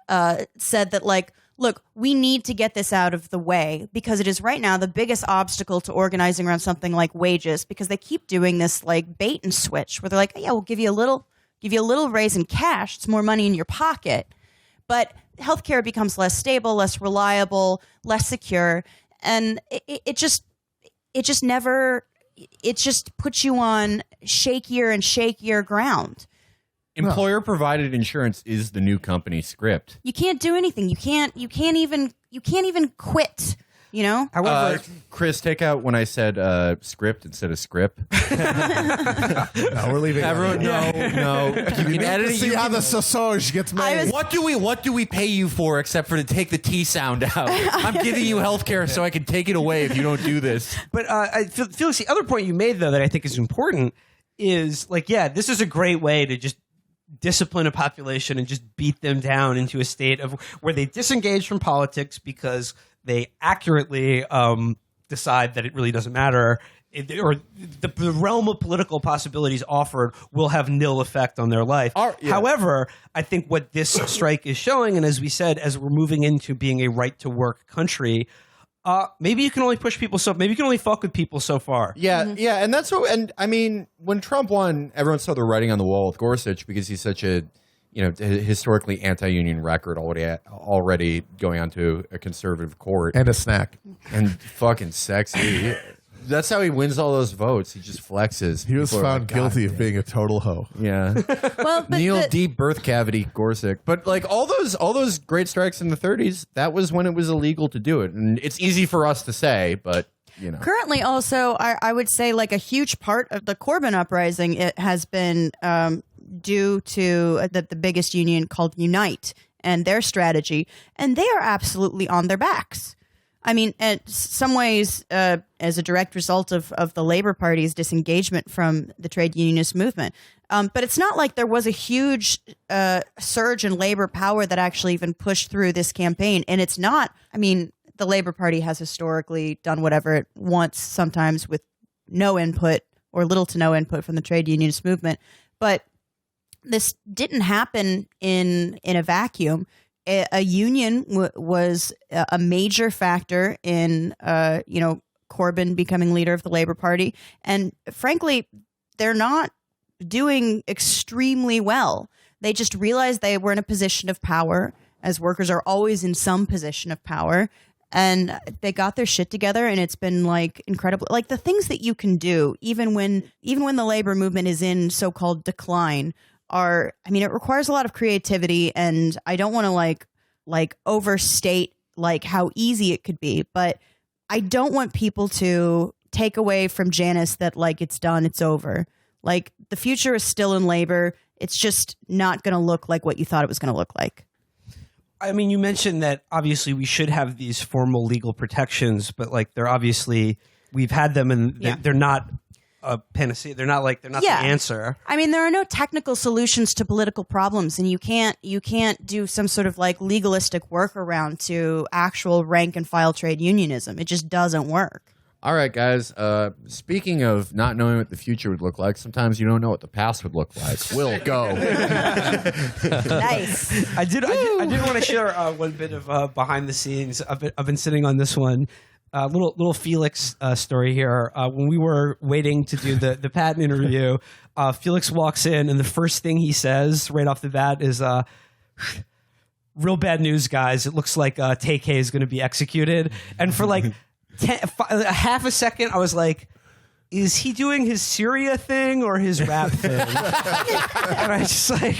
said that, like, look, we need to get this out of the way, because it is right now the biggest obstacle to organizing around something like wages, because they keep doing this, like, bait and switch, where they're like, yeah, we'll give you a little raise in cash. It's more money in your pocket. But healthcare becomes less stable, less reliable, less secure. And it just puts you on shakier and shakier ground. Employer provided insurance is the new company script. You can't do anything. You can't even quit. You know. However, Chris, take out when I said script instead of script. No, we're leaving. Everyone, no. You can edit it. See how the sausage gets made. What do we pay you for except for to take the T sound out? I'm giving you health care so I can take it away if you don't do this. but Felix, the other point you made, though, that I think is important is, like, yeah, this is a great way to just discipline a population and just beat them down into a state of where they disengage from politics because they accurately decide that it really doesn't matter, or the realm of political possibilities offered will have nil effect on their life. However, I think what this strike is showing, and as we said, as we're moving into being a right-to-work country, maybe you can only push people maybe you can only fuck with people so far. Yeah, and that's what. And I mean, when Trump won, everyone saw the writing on the wall with Gorsuch, because he's such a historically anti-union record already going on to a conservative court And a snack. and fucking sexy. That's how he wins all those votes. He just flexes. He was People are found like, guilty "God of being a total hoe. Yeah. Well, but Neil the- deep birth cavity Gorsuch. But like all those great strikes in the 30s, that was when it was illegal to do it. And it's easy for us to say, but you know. Currently, also, I would say like a huge part of the Corbyn uprising, it has been due to the biggest union called Unite and their strategy, and they are absolutely on their backs. I mean, in some ways, as a direct result of the Labor Party's disengagement from the trade unionist movement. But it's not like there was a huge surge in labor power that actually even pushed through this campaign. And it's not, I mean, the Labor Party has historically done whatever it wants, sometimes with no input or little to no input from the trade unionist movement. But this didn't happen in a vacuum. A union was a major factor in, Corbyn becoming leader of the Labor Party. And frankly, they're not doing extremely well. They just realized they were in a position of power, as workers are always in some position of power. And they got their shit together, and it's been like incredible. Like the things that you can do, even when the labor movement is in so-called decline, it requires a lot of creativity, and I don't want to like overstate like how easy it could be, but I don't want people to take away from Janice that like it's done, it's over. Like the future is still in labor. It's just not going to look like what you thought it was going to look like. I mean, you mentioned that obviously we should have these formal legal protections, but like we've had them, and they're not a panacea. They're not the answer. I mean, there are no technical solutions to political problems, and you can't do some sort of like legalistic workaround to actual rank and file trade unionism. It just doesn't work. All right, guys. Speaking of not knowing what the future would look like, sometimes you don't know what the past would look like. We'll go. Nice. I did want to share one bit of behind the scenes. I've been sitting on this one. Little Felix story here. When we were waiting to do the patent interview, Felix walks in, and the first thing he says right off the bat is, "Real bad news, guys. It looks like Tay-K is going to be executed." And for like half a second, I was like, is he doing his Syria thing or his rap thing? And I just like...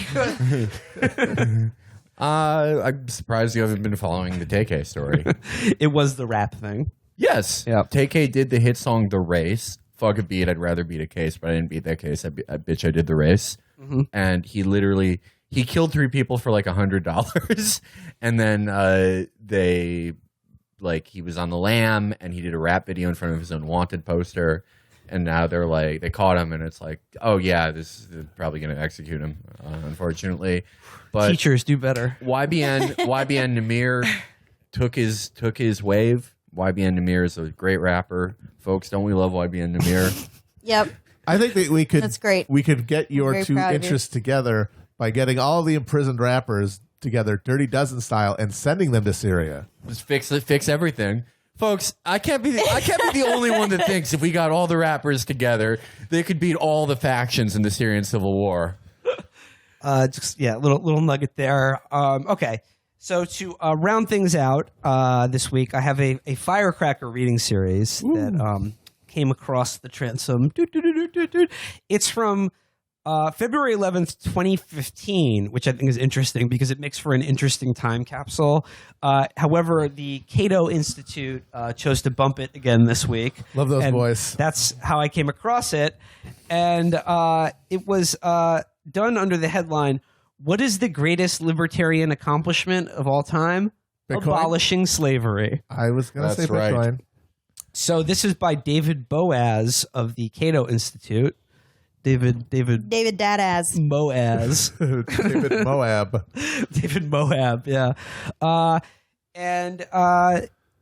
I'm surprised you haven't been following the Tay-K story. It was the rap thing. Yes. Yeah. Tay-K did the hit song The Race. Fuck a beat, I'd rather beat a case, but I didn't beat that case. I did The Race. Mm-hmm. And he killed 3 people for like $100. And then he was on the lam, and he did a rap video in front of his own wanted poster. And now they caught him, and it's like, oh yeah, this is probably going to execute him, unfortunately. But teachers do better. YBN Namir took his wave. YBN Namir is a great rapper, folks. Don't we love YBN Namir? Yep. I think that we could. That's great. We could get your two interests together by getting all the imprisoned rappers together, Dirty Dozen style, and sending them to Syria. Just fix everything. Folks, I can't be the only one that thinks if we got all the rappers together, they could beat all the factions in the Syrian civil war. Little nugget there. Okay, so to round things out this week, I have a firecracker reading series that came across the transom. It's from February 11th, 2015, which I think is interesting because it makes for an interesting time capsule. However, the Cato Institute chose to bump it again this week. Love those boys. That's how I came across it. And it was done under the headline, "What is the greatest libertarian accomplishment of all time? Bitcoin? Abolishing slavery." I was going to say That's Bitcoin. right. So this is by David Boaz of the Cato Institute. David Dadaz. Moaz. David Moab. David Moab, yeah.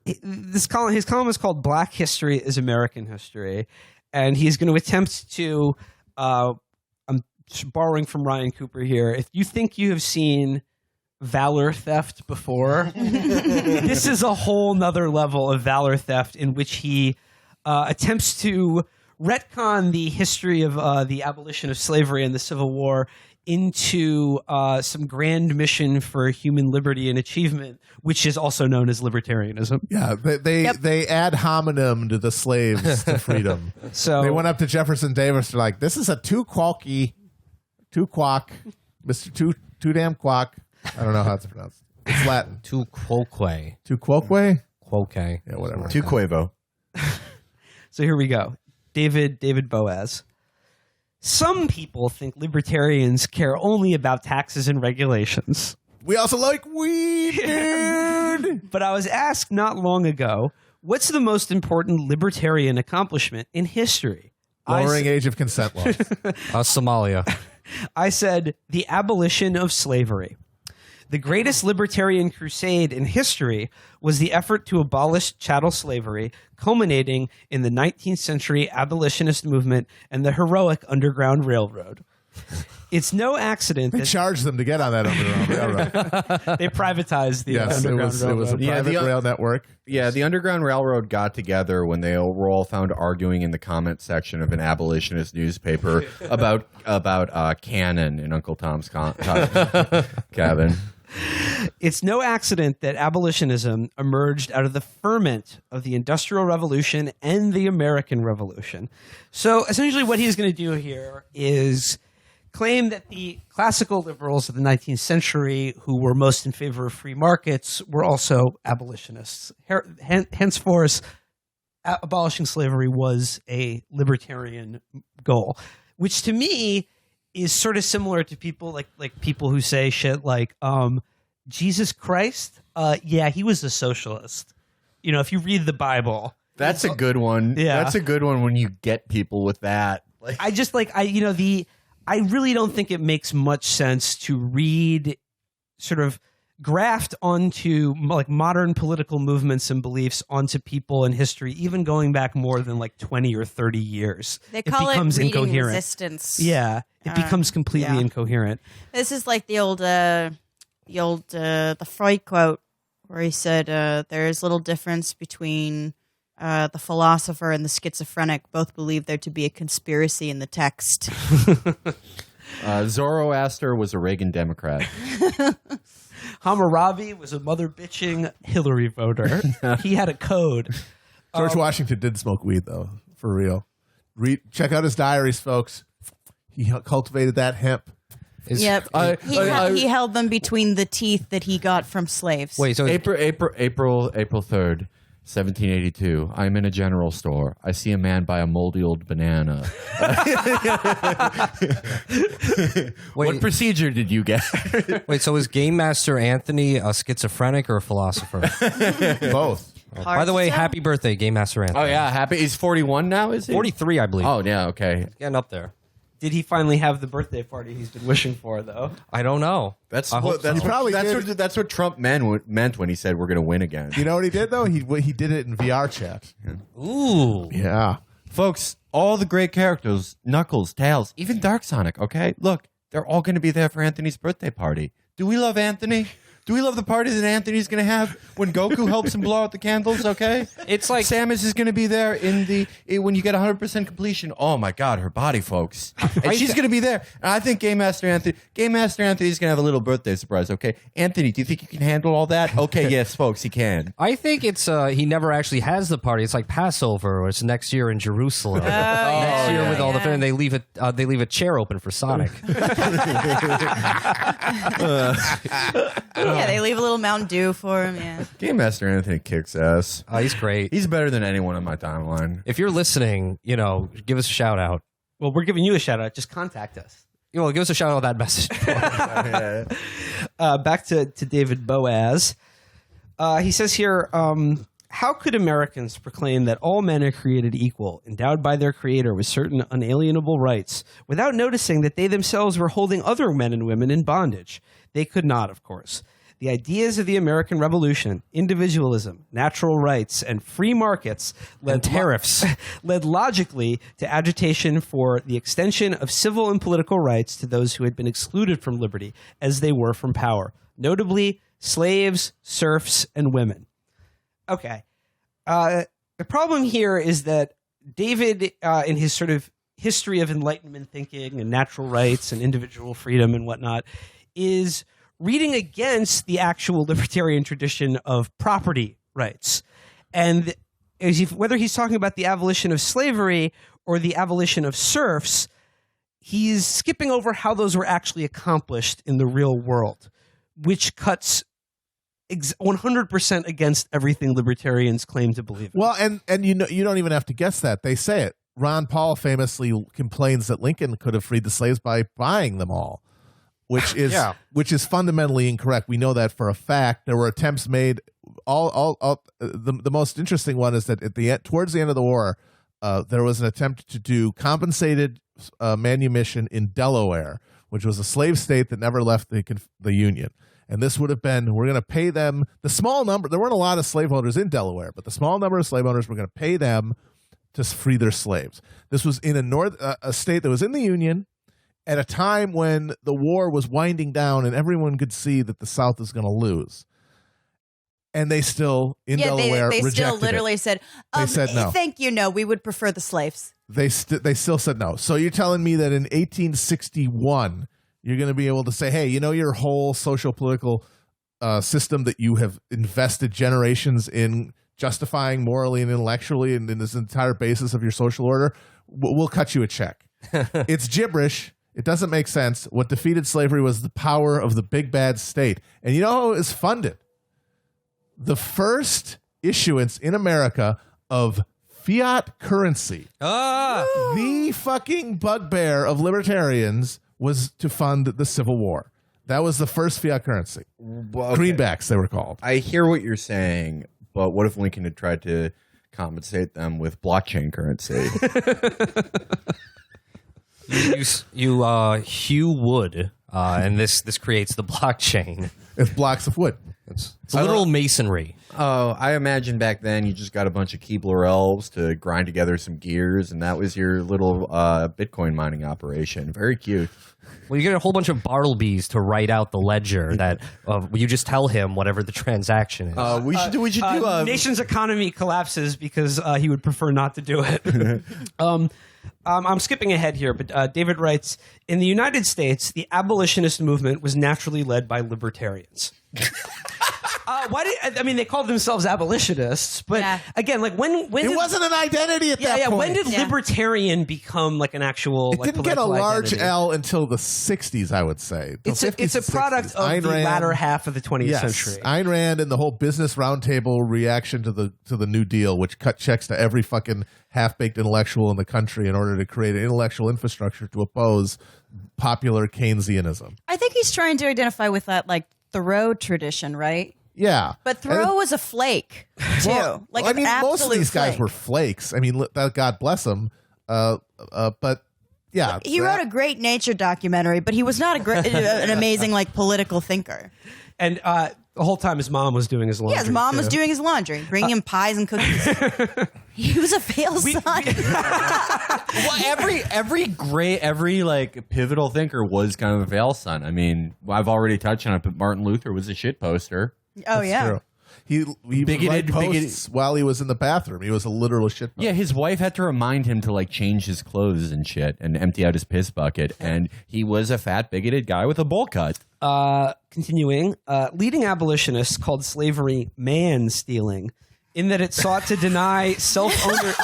His column is called Black History is American History. And he's going to attempt to, I'm borrowing from Ryan Cooper here, if you think you have seen valor theft before, this is a whole nother level of valor theft in which he retcon the history of the abolition of slavery and the Civil War into some grand mission for human liberty and achievement, which is also known as libertarianism. Yeah, they ad hominem to the slaves to freedom. So they went up to Jefferson Davis. They're like, "This is a too quack, Mister Too damn quack." I don't know how it's pronounced. It's Latin. Tu quoque. Too quoque. Quoque. Yeah, whatever. Tu Quavo. So here we go. David Boaz. Some people think libertarians care only about taxes and regulations. We also like weed, dude. But I was asked not long ago, what's the most important libertarian accomplishment in history? Lowering age of consent laws. Somalia. I said, the abolition of slavery. The greatest libertarian crusade in history was the effort to abolish chattel slavery, culminating in the 19th century abolitionist movement and the heroic Underground Railroad. It's no accident They that charged them to get on that Underground Railroad. they privatized the Yes, it Underground was Railroad. a private rail network. Yeah, the Underground Railroad got together when they were all found arguing in the comment section of an abolitionist newspaper about Cannon in Uncle Tom's Cabin. It's no accident that abolitionism emerged out of the ferment of the Industrial Revolution and the American Revolution. So essentially what he's going to do here is claim that the classical liberals of the 19th century, who were most in favor of free markets, were also abolitionists. Henceforth, abolishing slavery was a libertarian goal, which to me is sort of similar to people like people who say shit like Jesus Christ. Yeah, he was a socialist. You know, if you read the Bible, That's a good one. Yeah. That's a good one when you get people with that. Like, I really don't think it makes much sense to read sort of graft onto like modern political movements and beliefs onto people in history, even going back more than like 20 or 30 years. They call it becomes reading incoherent. resistance. Yeah, it becomes completely yeah. incoherent. This is like the Freud quote where he said, "There is little difference between the philosopher and the schizophrenic. Both believe there to be a conspiracy in the text." Zoroaster was a Reagan Democrat. Hammurabi was a mother bitching Hillary voter. He had a code. George Washington did smoke weed, though, for real. Check out his diaries, folks. He cultivated that hemp. Yep. He held them between the teeth that he got from slaves. Wait, so April 3rd, 1782. I'm in a general store. I see a man buy a moldy old banana. What procedure did you get? wait, so is Game Master Anthony a schizophrenic or a philosopher? Both. Hard By the to way, tell. happy birthday, Game Master Anthony. Oh, yeah. Happy. He's 41 now, is he? 43, I believe. Oh, yeah. Okay. Getting up there. Did he finally have the birthday party he's been wishing for, though? I don't know. That's I hope so. He probably did. that's what Trump meant when he said we're going to win again. You know what he did, though? He did it in VR chat. Ooh. Yeah. Folks, all the great characters, Knuckles, Tails, even Dark Sonic, okay? Look, they're all going to be there for Anthony's birthday party. Do we love Anthony? Do we love the party that Anthony's going to have when Goku helps him blow out the candles, okay? It's like Samus is going to be there when you get 100% completion. Oh, my God, her body, folks. And she's going to be there. And I think Game Master Anthony's going to have a little birthday surprise, okay? Anthony, do you think you can handle all that? Okay, yes, folks, he can. I think it's he never actually has the party. It's like Passover, or it's next year in Jerusalem. Next year with all the and they leave a chair open for Sonic. Yeah, they leave a little Mountain Dew for him. Yeah. Game Master Anthony kicks ass. He's great. He's better than anyone on my timeline. If you're listening, give us a shout out. Well, we're giving you a shout out. Just contact us. Give us a shout out on that message. Back to David Boaz. He says here, how could Americans proclaim that all men are created equal, endowed by their creator with certain unalienable rights, without noticing that they themselves were holding other men and women in bondage? They could not, of course. The ideas of the American Revolution, individualism, natural rights, and free markets And tariffs. led logically to agitation for the extension of civil and political rights to those who had been excluded from liberty, as they were from power, notably slaves, serfs, and women. Okay. The problem here is that David, in his sort of history of Enlightenment thinking and natural rights and individual freedom and whatnot, is reading against the actual libertarian tradition of property rights. And whether he's talking about the abolition of slavery or the abolition of serfs, he's skipping over how those were actually accomplished in the real world, which cuts 100% against everything libertarians claim to believe in. Well, and you don't even have to guess that. They say it. Ron Paul famously complains that Lincoln could have freed the slaves by buying them all, which is fundamentally incorrect. We know that for a fact. There were attempts made. The most interesting one is that towards the end of the war, there was an attempt to do compensated manumission in Delaware, which was a slave state that never left the Union. And this would have been, we're going to pay them the small number. There weren't a lot of slaveholders in Delaware, but the small number of slave owners, we're going to pay them to free their slaves. This was in a state that was in the Union at a time when the war was winding down and everyone could see that the South was going to lose. And they still, Delaware, they rejected still literally it. said, They said no. Thank you, no, we would prefer the slaves. They still said no. So you're telling me that in 1861, you're going to be able to say, hey, your whole social political system that you have invested generations in justifying morally and intellectually and in this entire basis of your social order, we'll cut you a check. It's gibberish. It doesn't make sense. What defeated slavery was the power of the big bad state. And you know how it was funded? The first issuance in America of fiat currency. The fucking bugbear of libertarians was to fund the Civil War. That was the first fiat currency. Well, okay. Greenbacks, they were called. I hear what you're saying, but what if Lincoln had tried to compensate them with blockchain currency? you hew wood, and this creates the blockchain. It's blocks of wood. It's literal masonry. Oh, I imagine back then you just got a bunch of Keebler elves to grind together some gears, and that was your little Bitcoin mining operation. Very cute. Well, you get a whole bunch of Bartleby's to write out the ledger that you just tell him whatever the transaction is. We should do nation's economy collapses because he would prefer not to do it. I'm skipping ahead here, but David writes, in the United States, the abolitionist movement was naturally led by libertarians. They called themselves abolitionists, but again, like when it wasn't an identity at that point. When did libertarian become like an actual? It didn't get a large identity. L until the 60s, I would say. It's a product of Ayn the Rand, latter half of the 20th century. Ayn Rand and the whole business roundtable reaction to the New Deal, which cut checks to every fucking half-baked intellectual in the country in order to create an intellectual infrastructure to oppose popular Keynesianism. I think he's trying to identify with that like Thoreau tradition, right? Yeah. But Thoreau was a flake, too. Most of these guys were flakes. God bless them. But, yeah. He wrote a great nature documentary, but he was not an amazing, political thinker. And the whole time his mom was doing his laundry. Yeah, his mom was doing his laundry, bringing him pies and cookies. He was a failed son. Well, every pivotal thinker was kind of a fail son. I mean, I've already touched on it, but Martin Luther was a shit poster. Oh, That's yeah. true. He bigoted posts while he was in the bathroom. He was a literal shit poster. Yeah, his wife had to remind him to change his clothes and shit and empty out his piss bucket. And he was a fat, bigoted guy with a bowl cut. Continuing, leading abolitionists called slavery man-stealing in that it sought to deny self-owner...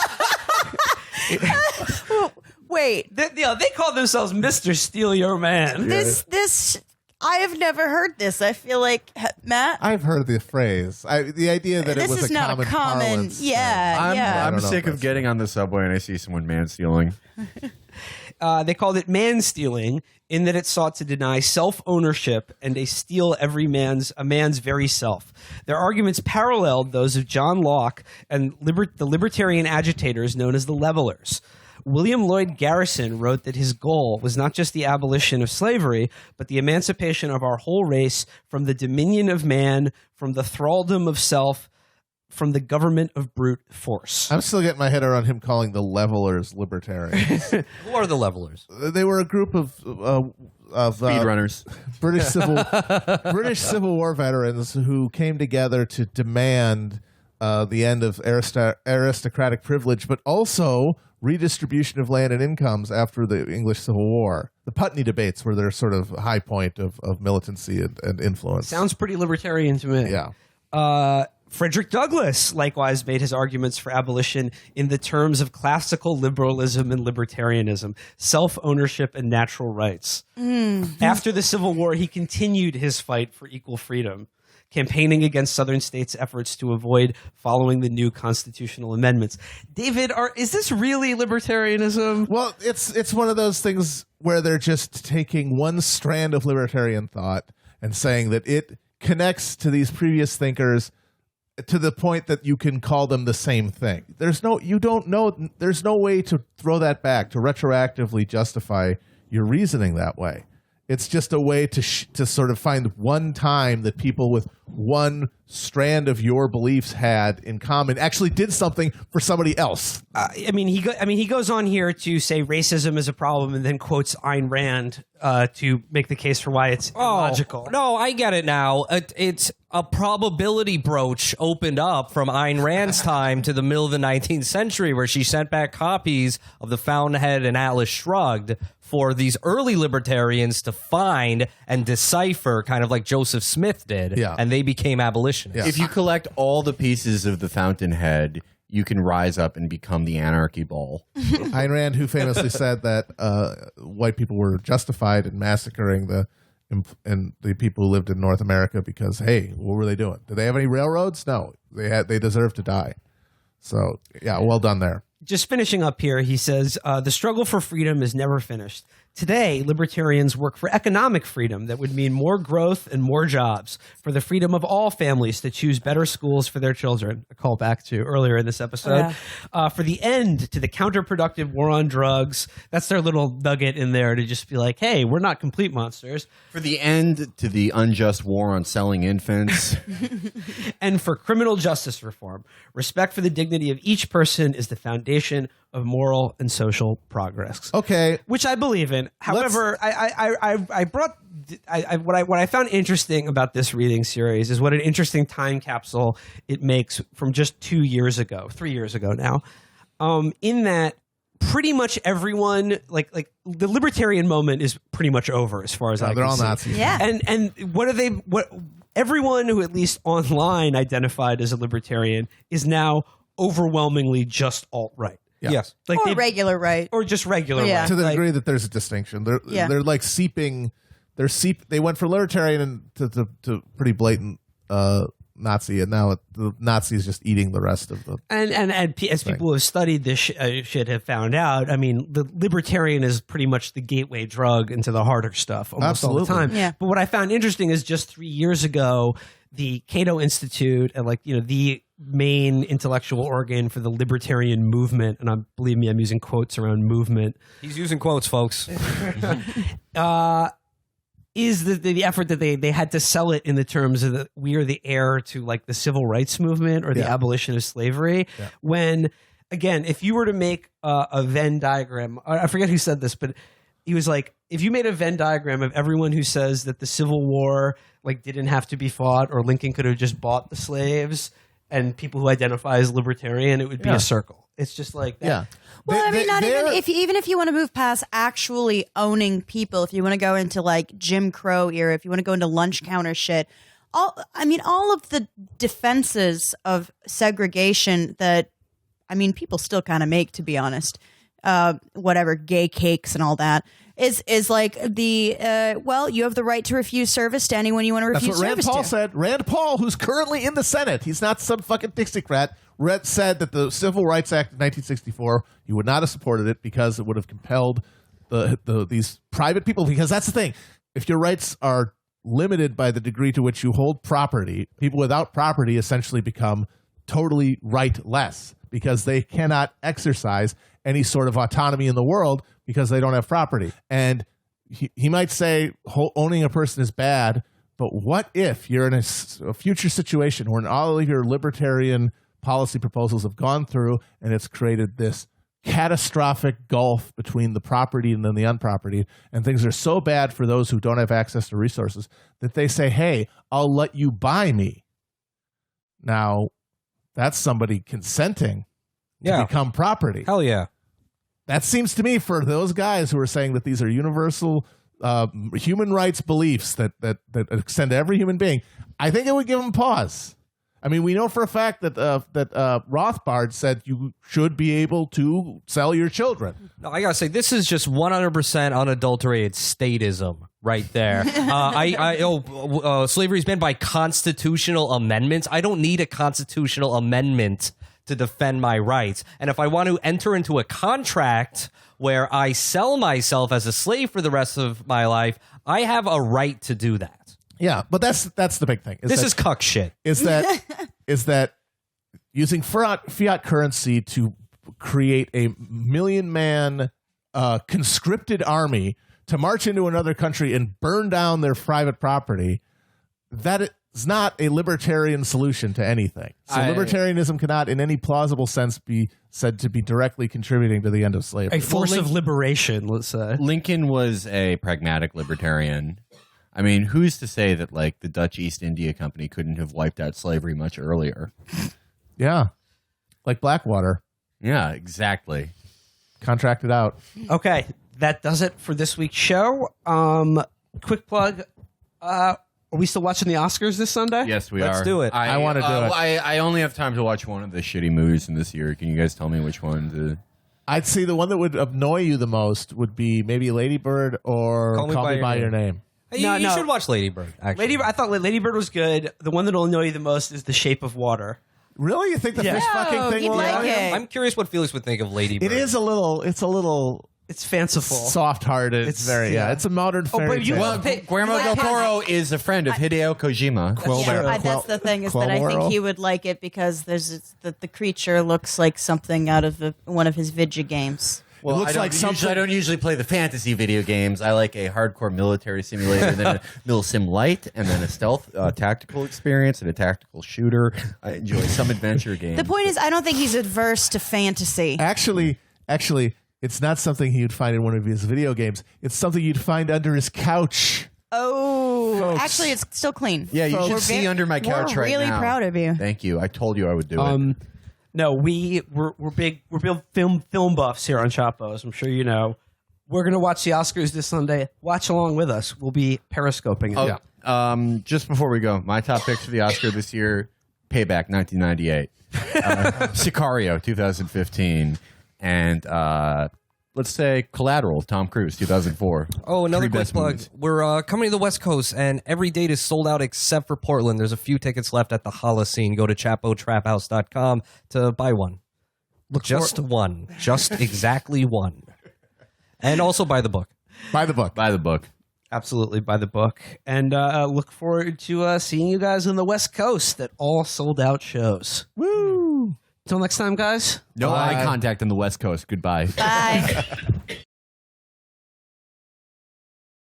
Wait. They called themselves Mr. Steal Your Man. This... I have never heard this. I feel like, Matt? I've heard the phrase. The idea that it was is not a common parlance. I'm sick of getting on the subway and I see someone man-stealing. They called it man-stealing in that it sought to deny self-ownership and steal a man's very self. Their arguments paralleled those of John Locke and the libertarian agitators known as the Levelers. William Lloyd Garrison wrote that his goal was not just the abolition of slavery, but the emancipation of our whole race from the dominion of man, from the thraldom of self, from the government of brute force. I'm still getting my head around him calling the Levelers libertarians. Who are the Levelers? They were a group of speedrunners, British Civil War veterans who came together to demand the end of aristocratic privilege, but also redistribution of land and incomes after the English Civil War. The Putney debates were their sort of high point of militancy and influence. Sounds pretty libertarian to me. Yeah. Frederick Douglass likewise made his arguments for abolition in the terms of classical liberalism and libertarianism, self-ownership and natural rights. After the Civil War, he continued his fight for equal freedom, campaigning against Southern states' efforts to avoid following the new constitutional amendments. David, is this really libertarianism? Well, it's one of those things where they're just taking one strand of libertarian thought and saying that it connects to these previous thinkers to the point that you can call them the same thing. There's no way to throw that back, to retroactively justify your reasoning that way. It's just a way to sort of find one time that people with one strand of your beliefs had in common actually did something for somebody else. He goes on here to say racism is a problem, and then quotes Ayn Rand to make the case for why it's illogical. No, I get it now. It's a probability broach opened up from Ayn Rand's time to the middle of the 19th century, where she sent back copies of The Fountainhead and Atlas Shrugged for these early libertarians to find and decipher, kind of like Joseph Smith did, and they became abolitionists. Yeah. If you collect all the pieces of the Fountainhead, you can rise up and become the anarchy ball. Ayn Rand, who famously said that white people were justified in massacring the people who lived in North America because, hey, what were they doing? Did they have any railroads? No, they deserved to die. So, yeah, well done there. Just finishing up here, he says, the struggle for freedom is never finished. Today, libertarians work for economic freedom that would mean more growth and more jobs, for the freedom of all families to choose better schools for their children, a call back to earlier in this episode, for the end to the counterproductive war on drugs. That's their little nugget in there to just be like, hey, we're not complete monsters. For the end to the unjust war on selling infants. And for criminal justice reform. Respect for the dignity of each person is the foundation of moral and social progress. Okay. Which I believe in. However, what I found interesting about this reading series is what an interesting time capsule it makes from just 3 years ago now. In that pretty much everyone, like the libertarian moment is pretty much over as far as I can they're all see. Nazis. Yeah. And what everyone who at least online identified as a libertarian is now overwhelmingly just alt-right. Yeah. Yes. Like Or regular right. or just regular Yeah. right. To the Like, degree that there's a distinction. They're like seeping. They went for libertarian and to pretty blatant Nazi, and now the Nazi is just eating the rest of the. And as people who have studied this shit have found out, I mean, the libertarian is pretty much the gateway drug into the harder stuff almost all the time. Yeah. But what I found interesting is just 3 years ago, the Cato Institute and the main intellectual organ for the libertarian movement, and believe me, I'm using quotes around movement. He's using quotes, folks. Is the effort that they had to sell it in the terms of we are the heir to like the civil rights movement or the abolition of slavery. Yeah. When, again, if you were to make a Venn diagram, I forget who said this, but he was like, if you made a Venn diagram of everyone who says that the Civil War didn't have to be fought or Lincoln could have just bought the slaves, and people who identify as libertarian, it would be a circle. It's just like that. Yeah. Well, even if you want to move past actually owning people, if you want to go into like Jim Crow era, if you want to go into lunch counter shit, all of the defenses of segregation that people still kind of make, to be honest, whatever, gay cakes and all that. Is like you have the right to refuse service to anyone you want to refuse service to. That's what Rand Paul said. Rand Paul, who's currently in the Senate, he's not some fucking Dixiecrat, said that the Civil Rights Act of 1964, he would not have supported it because it would have compelled these private people, because that's the thing. If your rights are limited by the degree to which you hold property, people without property essentially become totally rightless because they cannot exercise any sort of autonomy in the world because they don't have property. And he might say owning a person is bad, but what if you're in a future situation where all of your libertarian policy proposals have gone through and it's created this catastrophic gulf between the property and then the unproperty, and things are so bad for those who don't have access to resources that they say, hey, I'll let you buy me. Now, that's somebody consenting to become property. Hell yeah. that seems to me, for those guys who are saying that these are universal human rights beliefs that extend to every human being, I think it would give them pause. I mean, we know for a fact that Rothbard said you should be able to sell your children. No, I gotta say, this is just 100% unadulterated statism right there. Slavery's been by constitutional amendments. I don't need a constitutional amendment to defend my rights. And if I want to enter into a contract where I sell myself as a slave for the rest of my life, I have a right to do that. Yeah, but that's the big thing. This is cuck shit. Is that using fiat currency to create a 1 million man conscripted army to march into another country and burn down their private property, that is not a libertarian solution to anything. So libertarianism cannot in any plausible sense be said to be directly contributing to the end of slavery. A force of liberation, let's say. Lincoln was a pragmatic libertarian. I mean, who's to say that, like, the Dutch East India Company couldn't have wiped out slavery much earlier? Yeah. Like Blackwater. Yeah, exactly. Contracted out. Okay, that does it for this week's show. Quick plug. Are we still watching the Oscars this Sunday? Yes, we Let's are. do it. I want to do it. I only have time to watch one of the shitty movies in this year. Can you guys tell me which one to... I'd say the one that would annoy you the most would be maybe Lady Bird or Call Me by Your Name. You should watch Lady Bird, actually. I thought Lady Bird was good. The one that'll annoy you the most is The Shape of Water. Really? You think the fish fucking thing you'd will like annoy you? it. I'm curious what Felix would think of Lady Bird. It's a little It's fanciful. soft-hearted. It's- it's a modern fairy but you- tale. Well, Guillermo del Toro is a friend of Hideo Kojima. That's the thing, is that I think he would like it because the creature looks like something out of one of his Vidya games. Well, It looks like something- I don't usually play the fantasy video games. I like a hardcore military simulator, then a Mil Sim Light, and then a stealth tactical experience and a tactical shooter. I enjoy some adventure games. The point is, I don't think he's adverse to fantasy. Actually, it's not something you'd find in one of his video games. It's something you'd find under his couch. Oh, Folks. actually, it's still clean. Yeah, you We're should see under my couch we're right really now. proud of you. Thank you. I told you I would do it. No, we're big film buffs here on Chapo, as I'm sure you know. We're gonna watch the Oscars this Sunday. Watch along with us. We'll be periscoping it. Just before we go, my top picks for the Oscar this year: Payback, 1998, Sicario, 2015, and let's say Collateral, Tom Cruise, 2004. Oh, another Three quick best plug. movies. We're coming to the West Coast, and every date is sold out except for Portland. There's a few tickets left at the Holocene. Go to chapotraphouse.com to buy one. Just one. Just exactly one. And also buy the book. By the book. By the book. Absolutely, by the book. And look forward to seeing you guys on the West Coast at all sold-out shows. Woo! Till next time, guys. No eye contact on the West Coast. Goodbye. Bye.